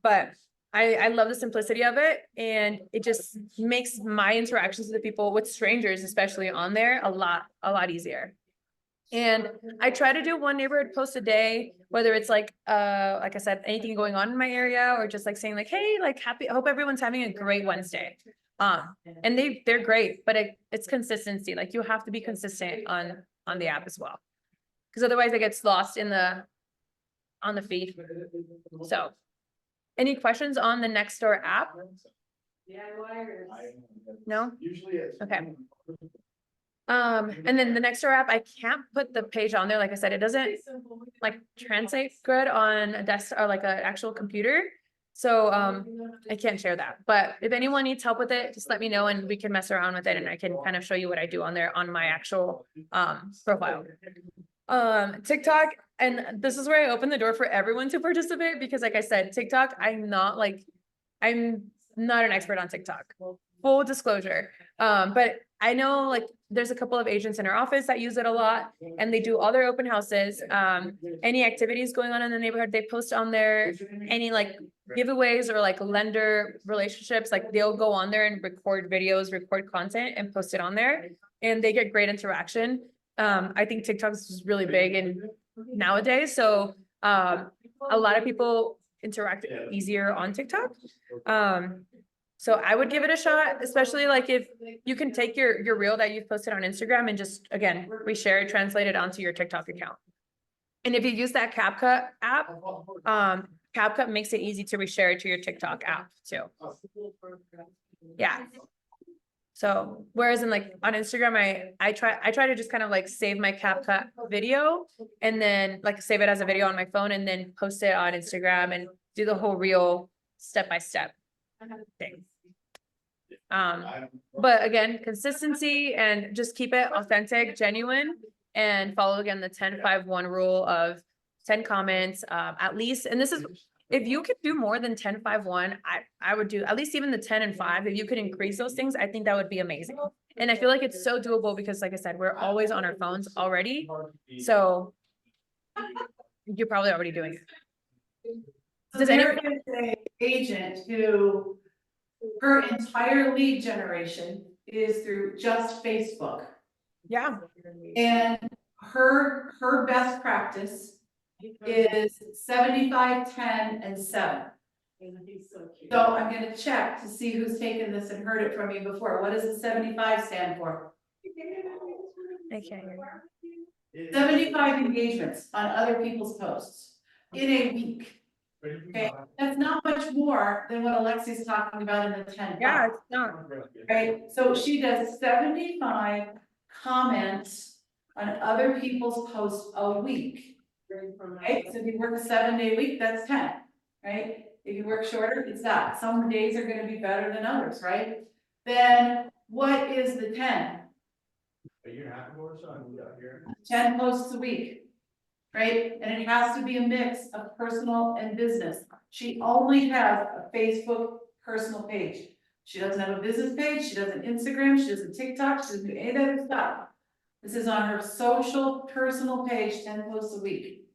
But I love the simplicity of it and it just makes my interactions with the people, with strangers, especially on there, a lot easier. And I try to do one neighborhood post a day, whether it's like I said, anything going on in my area or just like saying like, hey, like I hope everyone's having a great Wednesday. And they're great, but it's consistency. Like you have to be consistent on the app as well. Because otherwise it gets lost on the feed. So any questions on the Nextdoor app? No? Okay. And then the Nextdoor app, I can't put the page on there. Like I said, it doesn't like translate good on a desk or like an actual computer. So I can't share that. But if anyone needs help with it, just let me know and we can mess around with it and I can kind of show you what I do on there on my actual profile. TikTok, and this is where I open the door for everyone to participate because like I said, TikTok, I'm not an expert on TikTok. Full disclosure. But I know like there's a couple of agents in our office that use it a lot and they do all their open houses. Any activities going on in the neighborhood, they post on there, any like giveaways or like lender relationships, like they'll go on there and record videos, record content and post it on there. And they get great interaction. I think TikTok is really big and nowadays, so a lot of people interact easier on TikTok. So I would give it a shot, especially like if you can take your reel that you've posted on Instagram and just, again, reshare it, translate it onto your TikTok account. And if you use that CapCut app, CapCut makes it easy to reshare it to your TikTok app too. Yeah. So whereas in like on Instagram, I try to just kind of like save my CapCut video and then like save it as a video on my phone and then post it on Instagram and do the whole reel step-by-step thing. But again, consistency and just keep it authentic, genuine, and follow again the 10-5-1 rule of 10 comments, at least. And this is, if you could do more than 10-5-1, I would do at least even the 10 and 5. If you could increase those things, I think that would be amazing. And I feel like it's so doable because like I said, we're always on our phones already. So you're probably already doing it. So there is an agent who, her entire lead generation is through just Facebook. Yeah. And her best practice is 75, 10, and 7. So I'm gonna check to see who's taken this and heard it from you before. What does the 75 stand for? Okay. 75 engagements on other people's posts in a week. Okay, that's not much more than what Alexi's talking about in the 10. Yeah, it's not. Right, so she does 75 comments on other people's posts a week. Right, so if you work a 7-day week, that's 10, right? If you work shorter, it's that. Some days are gonna be better than others, right? Then what is the 10? 10 posts a week, right? And it has to be a mix of personal and business. She only has a Facebook personal page. She doesn't have a business page, she doesn't Instagram, she doesn't TikTok, she doesn't do any of that stuff. This is on her social personal page, 10 posts a week.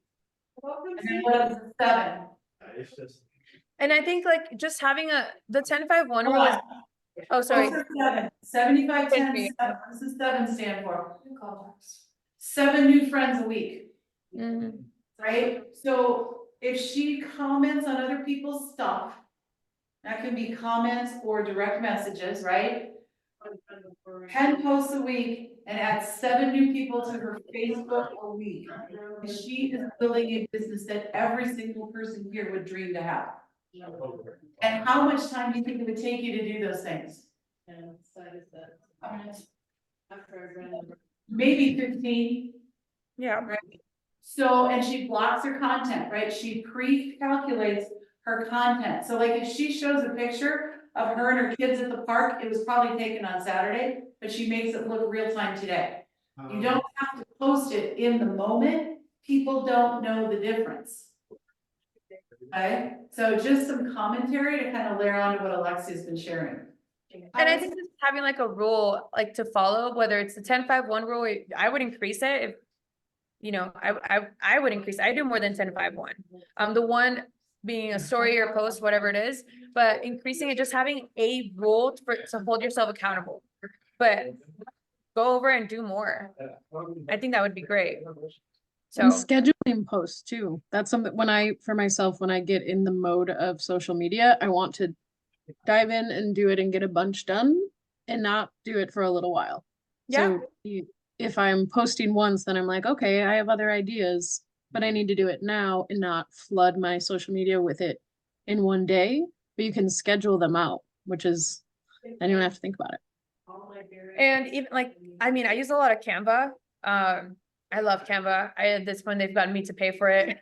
And then what is the 7? And I think like just having the 10-5-1 rule is, oh, sorry. What's the 7? 75, 10, 7. What does the 7 stand for? 7 new friends a week. Mhm. Right? So if she comments on other people's stuff, that can be comments or direct messages, right? 10 posts a week and adds 7 new people to her Facebook a week. And she is building a business that every single person here would dream to have. And how much time do you think it would take you to do those things? Maybe 15. Yeah. So, and she blocks her content, right? She pre-calculates her content. So like if she shows a picture of her and her kids at the park, it was probably taken on Saturday, but she makes it look real time today. You don't have to post it in the moment. People don't know the difference. Okay, so just some commentary to kind of layer on to what Alexia's been sharing. And I think just having like a rule like to follow, whether it's the 10-5-1 rule, I would increase it if, you know, I would increase, I do more than 10-5-1. The one being a story or post, whatever it is, but increasing it, just having a rule to hold yourself accountable. But go over and do more. I think that would be great. And So, scheduling posts too. That's something for myself, when I get in the mode of social media, I want to dive in and do it and get a bunch done and not do it for a little while. yeah. So if I'm posting once, then I'm like, okay, I have other ideas, but I need to do it now and not flood my social media with it in one day. But you can schedule them out, which is, then you don't have to think about it. And even like, I mean, I use a lot of Canva. I love Canva. At this point, they've gotten me to pay for it.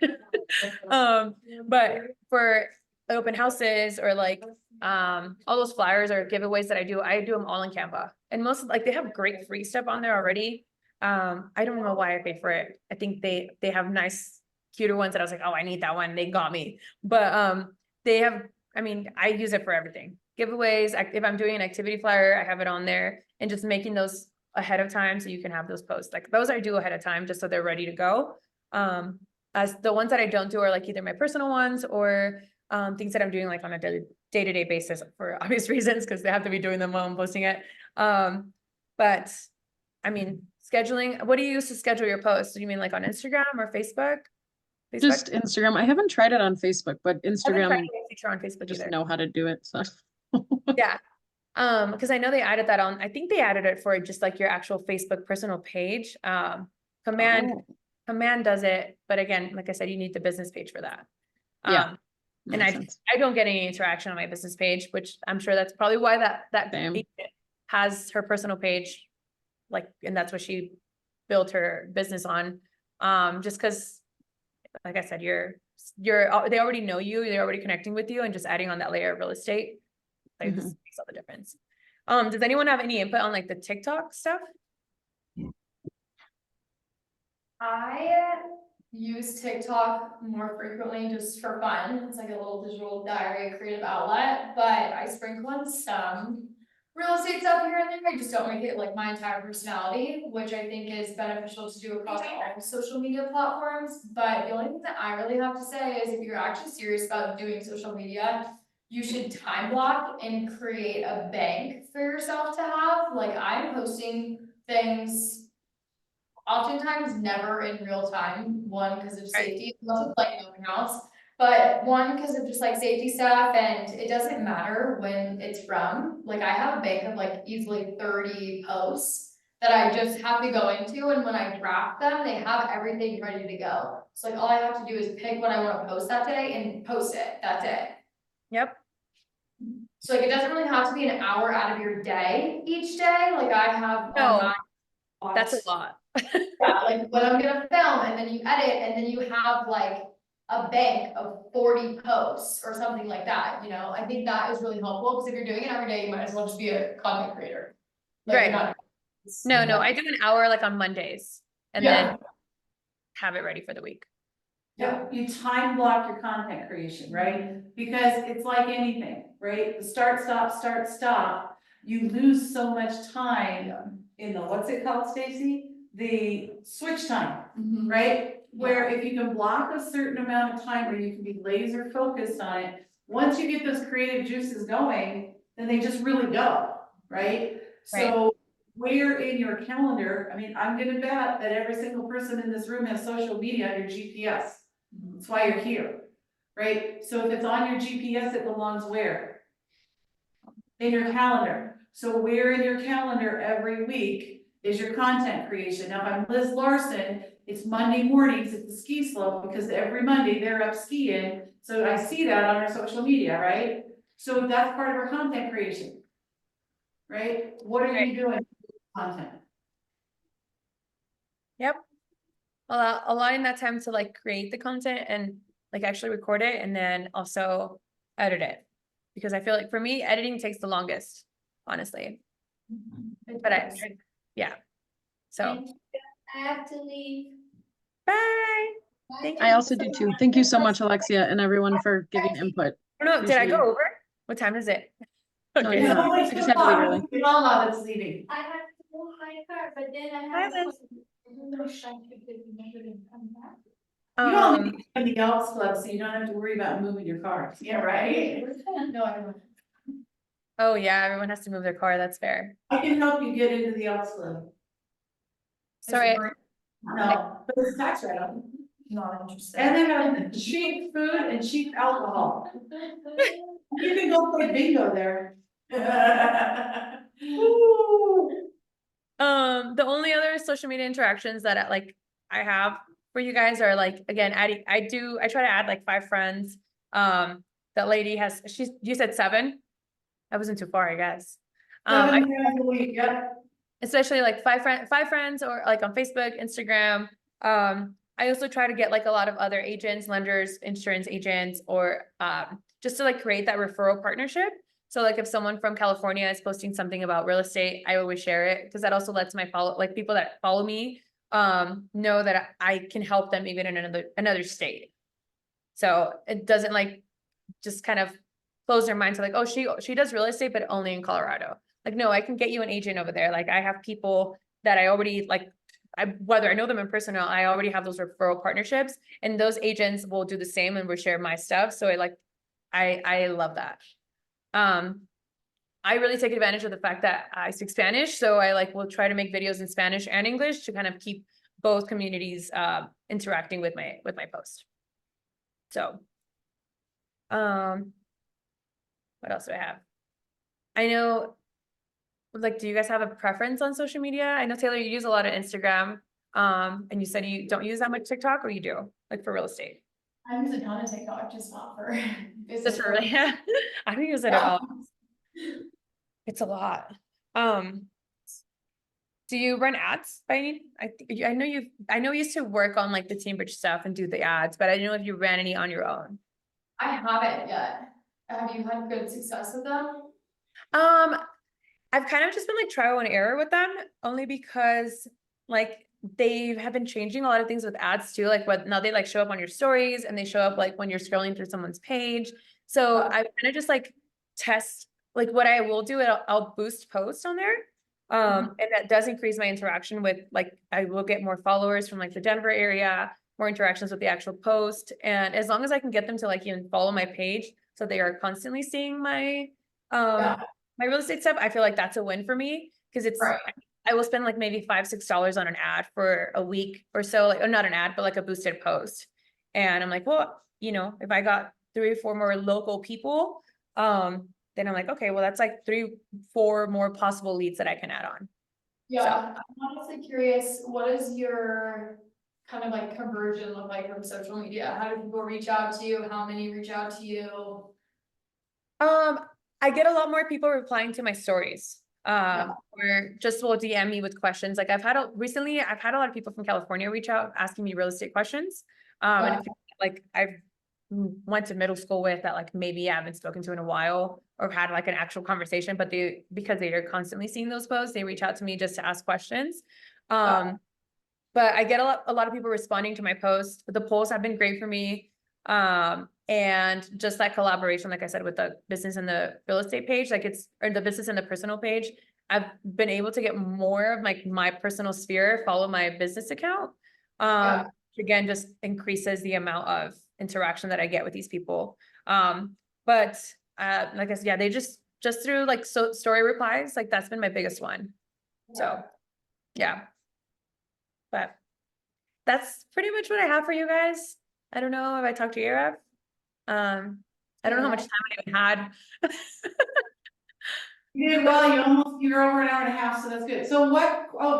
But for open houses or like, all those flyers or giveaways that I do them all in Canva. And most like, they have great free stuff on there already. I don't know why I paid for it. I think they have nice, cuter ones that I was like, oh, I need that one. They got me. But, they have I mean, I use it for everything. Giveaways, if I'm doing an activity flyer, I have it on there and just making those ahead of time so you can have those posts. Like those I do ahead of time just so they're ready to go. As the ones that I don't do are like either my personal ones or things that I'm doing like on a day-to-day basis for obvious reasons because they have to be doing them while I'm posting it. But I mean, scheduling, what do you use to schedule your posts? Do you mean like on Instagram or Facebook? Just Instagram. I haven't tried it on Facebook, but I haven't Instagram, tried a feature on Facebook just either. know how to do it, so. Yeah. Because I know they added that on, I think they added it for just like your actual Facebook personal page. Command does it, but again, like I said, you need the business page for that. Yeah, And makes sense. I don't get any interaction on my business page, which I'm sure that's probably why that Same. agent has her personal page, like, and that's what she built her business on. Just because, like I said, they already know you, they're already connecting with you, and just adding on that layer of real estate, like this makes all the difference. Does anyone have any input on like the TikTok stuff? I use TikTok more frequently just for fun. It's like a little digital diary, creative outlet, but I sprinkle in some real estate stuff here and there. I just don't make it like my entire personality, which I think is beneficial to do across all social media platforms. But the only thing that I really have to say is if you're actually serious about doing social media, you should time block and create a bank for yourself to have. Like I'm posting things oftentimes never in real time, one, because of safety, unless it's like nothing else. But one, because of just like safety stuff, and it doesn't matter when it's from. Like I have a bank of like easily 30 posts that I just have to go into, and when I draft them, they have everything ready to go. So like all I have to do is pick what I want to post that day and post it, that's it. Yep. So like it doesn't really have to be an hour out of your day each day, like I have No, on my. that's a lot. Yeah, like what I'm gonna film, and then you edit, and then you have like a bank of 40 posts or something like that, you know? I think that is really helpful, because if you're doing it every day, you might as well just be a content creator. Like, you're Right. not- No, I do an hour like on Mondays and Yeah. then have it ready for the week. Yeah, you time block your content creation, right? Because it's like anything, right? The start, stop. You lose so much time in the, what's it called, Stacy? The switch time, Mhm. right? Where if you can block a certain amount of time where you can be laser focused on it, once you get those creative juices going, then they just really go, right? So where in your calendar, I mean, I'm gonna bet that every single person in this room has social media on your GPS. That's why you're here, right? So if it's on your GPS, it belongs where? In your calendar. So where in your calendar every week is your content creation? Now, if I'm Liz Larson, it's Monday mornings at the ski slope because every Monday they're up skiing. So I see that on our social media, right? So that's part of our content creation. Right? What are you doing with content? Yep. Allowing that time to like create the content and like actually record it and then also edit it. Because I feel like for me, editing takes the longest, honestly. But yeah. So, Thank you. I have to leave. bye. Thank you. I also do too. Thank you so much, Alexia, and everyone for giving input. I don't know, did I go Appreciate it. over? What time is it? No, Okay. you're It's not. only I just 2 have to leave o'clock. early. We all know that's leaving. I have to move my car, but then I Bye, have. Liz. Come back. You all need to be in the Elks Club, so you don't have to worry about moving your car. Yeah, right? No, I don't. Oh yeah, everyone has to move their car, that's fair. I can help you get into the Elks Club. Sorry, No, but it's tax write-off. Not interested. And they have cheap food and cheap alcohol. You can go play bingo there. Woo. the only other social media interactions that I have for you guys are like, again, I try to add like 5 friends. That lady has, you said 7? I wasn't too far, I guess. 7 times a week, yep. Especially like 5 friends or like on Facebook, Instagram. I also try to get like a lot of other agents, lenders, insurance agents, or just to like create that referral partnership. So like if someone from California is posting something about real estate, I always share it because that also lets my people that follow me know that I can help them even in another state. So it doesn't like just kind of close their mind to like, oh, she does real estate, but only in Colorado. Like, no, I can get you an agent over there. Like I have people that I already like, whether I know them in person or not, I already have those referral partnerships, and those agents will do the same and will share my stuff. So I love that. I really take advantage of the fact that I speak Spanish, so I like will try to make videos in Spanish and English to kind of keep both communities interacting with my post. So, what else do I have? I know, like, do you guys have a preference on social media? I know, Taylor, you use a lot of Instagram, and you said you don't use that much TikTok, or you do, like for real estate? I use a ton of TikTok, just not for business. Just for really, yeah. I don't use it at all. It's a lot. Do you run ads by any? I know you used to work on like the Teambridge stuff and do the ads, but I didn't know if you ran any on your own. I haven't yet. Have you had good success with them? I've kind of just been like trial and error with them, only because like they have been changing a lot of things with ads too. Like what now they like show up on your stories, and they show up like when you're scrolling through someone's page. So I kind of just like test, like what I will do, I'll boost posts on there. And that does increase my interaction with, like, I will get more followers from like the Denver area, more interactions with the actual post. And as long as I can get them to like even follow my page, so they are constantly seeing my, my real estate stuff, I feel like that's a win for me. Cause it's, Right. I will spend like maybe $5-6 on an ad for a week or so, like, or not an ad, but like a boosted post. And I'm like, well, you know, if I got 3 or 4 more local people, then I'm like, okay, well, that's like 3-4 more possible leads that I can add on. Yeah, I'm honestly curious, what is your kind of like conversion look like from social media? How do people reach out to you? How many reach out to you? I get a lot more people replying to my stories. Or just will DM me with questions. Like recently I've had a lot of people from California reach out asking me real estate questions. And if, like I've went to middle school with that, like maybe I haven't spoken to in a while or had like an actual conversation, but because they are constantly seeing those posts, they reach out to me just to ask questions. But I get a lot of people responding to my posts. The polls have been great for me. And just that collaboration, like I said, with the business and the real estate page, or the business and the personal page, I've been able to get more of like my personal sphere follow my business account. Again, just increases the amount of interaction that I get with these people. But like I said, yeah, they just through like story replies, like that's been my biggest one. So yeah, but that's pretty much what I have for you guys. I don't know if I talked to Arab. I don't know how much time I even had. You did well, you're over an hour and a half, so that's good. So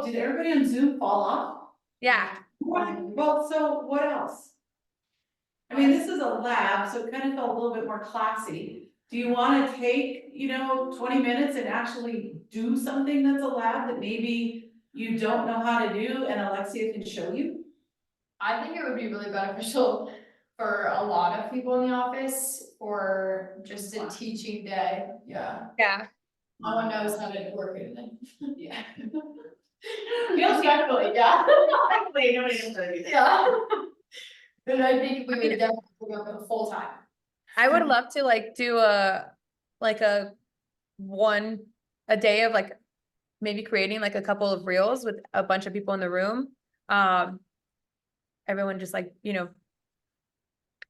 did everybody on Zoom fall off? Yeah. Well, so what else? I mean, this is a lab, so it kind of felt a little bit more classy. Do you want to take, 20 minutes and actually do something that's a lab that maybe you don't know how to do and Alexia can show you? I think it would be really beneficial for a lot of people in the office for just a teaching day. Yeah. Yeah. No one knows how to work it then. Yeah. Feels definitely, yeah. Nobody knows how to do that. Yeah. But I think we would definitely go for the full time. I would love to like do a day of like maybe creating like a couple of reels with a bunch of people in the room. Everyone just like,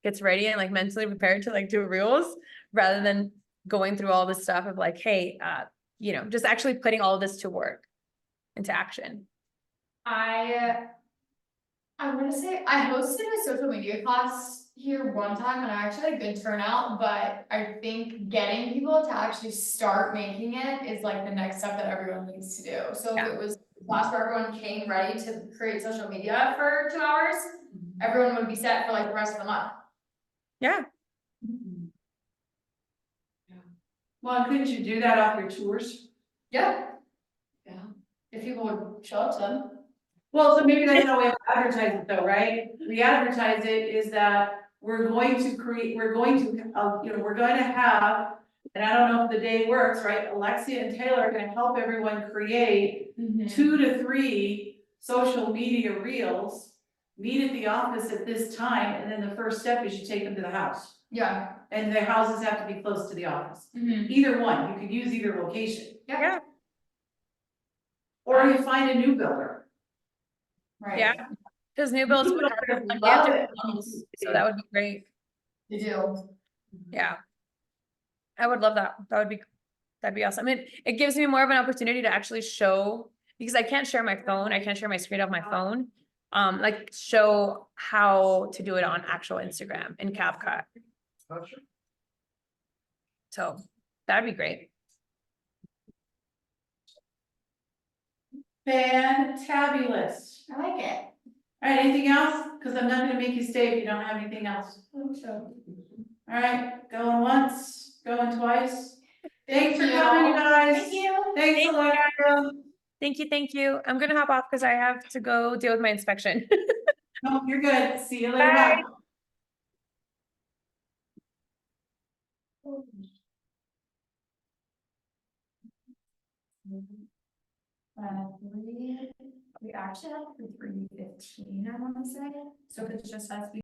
gets ready and like mentally prepared to like do reels rather than going through all this stuff of like, hey, just actually putting all of this to work into action. I want to say I hosted a social media class here one time and I actually had a good turnout, but I think getting people to actually start making it is like the next step that everyone needs to do. So if it was a class where everyone came ready to create social media for 2 hours, everyone would be set for like the rest of the month. Yeah. Well, couldn't you do that off your tours? Yeah. Yeah. If people would show up to them. Well, so maybe that's how we advertise it though, right? We advertise it is that we're going to have, and I don't know if the day works, right? Alexia and Taylor are gonna help everyone create 2 to 3 social media reels, meet at the office at this time, and then the first step is you take them to the house. Yeah. and their houses have to be close to the office. Mhm. Either one, you could use either location, Yeah. or you find a new builder. Right. Yeah. Cause new builds New would have builders plenty of love different it. homes, so that would be great. You do. Yeah. I would love that. That'd be awesome. It gives me more of an opportunity to actually show, because I can't share my phone, I can't share my screen of my phone. Like show how to do it on actual Instagram in CapCut. So that'd be great. Fantabulous. I like it. All right, anything else? Cause I'm not gonna make you stay if you don't have anything else. So. All right, going once, going twice. Thanks for you. coming, you guys. Thank you. Thanks, Thank you, Alexia. Thank you. I'm gonna hop off because I have to go deal with my inspection. No, you're good. See you later. Bye. We actually have 3:15, I wanna say, so if it's just us, we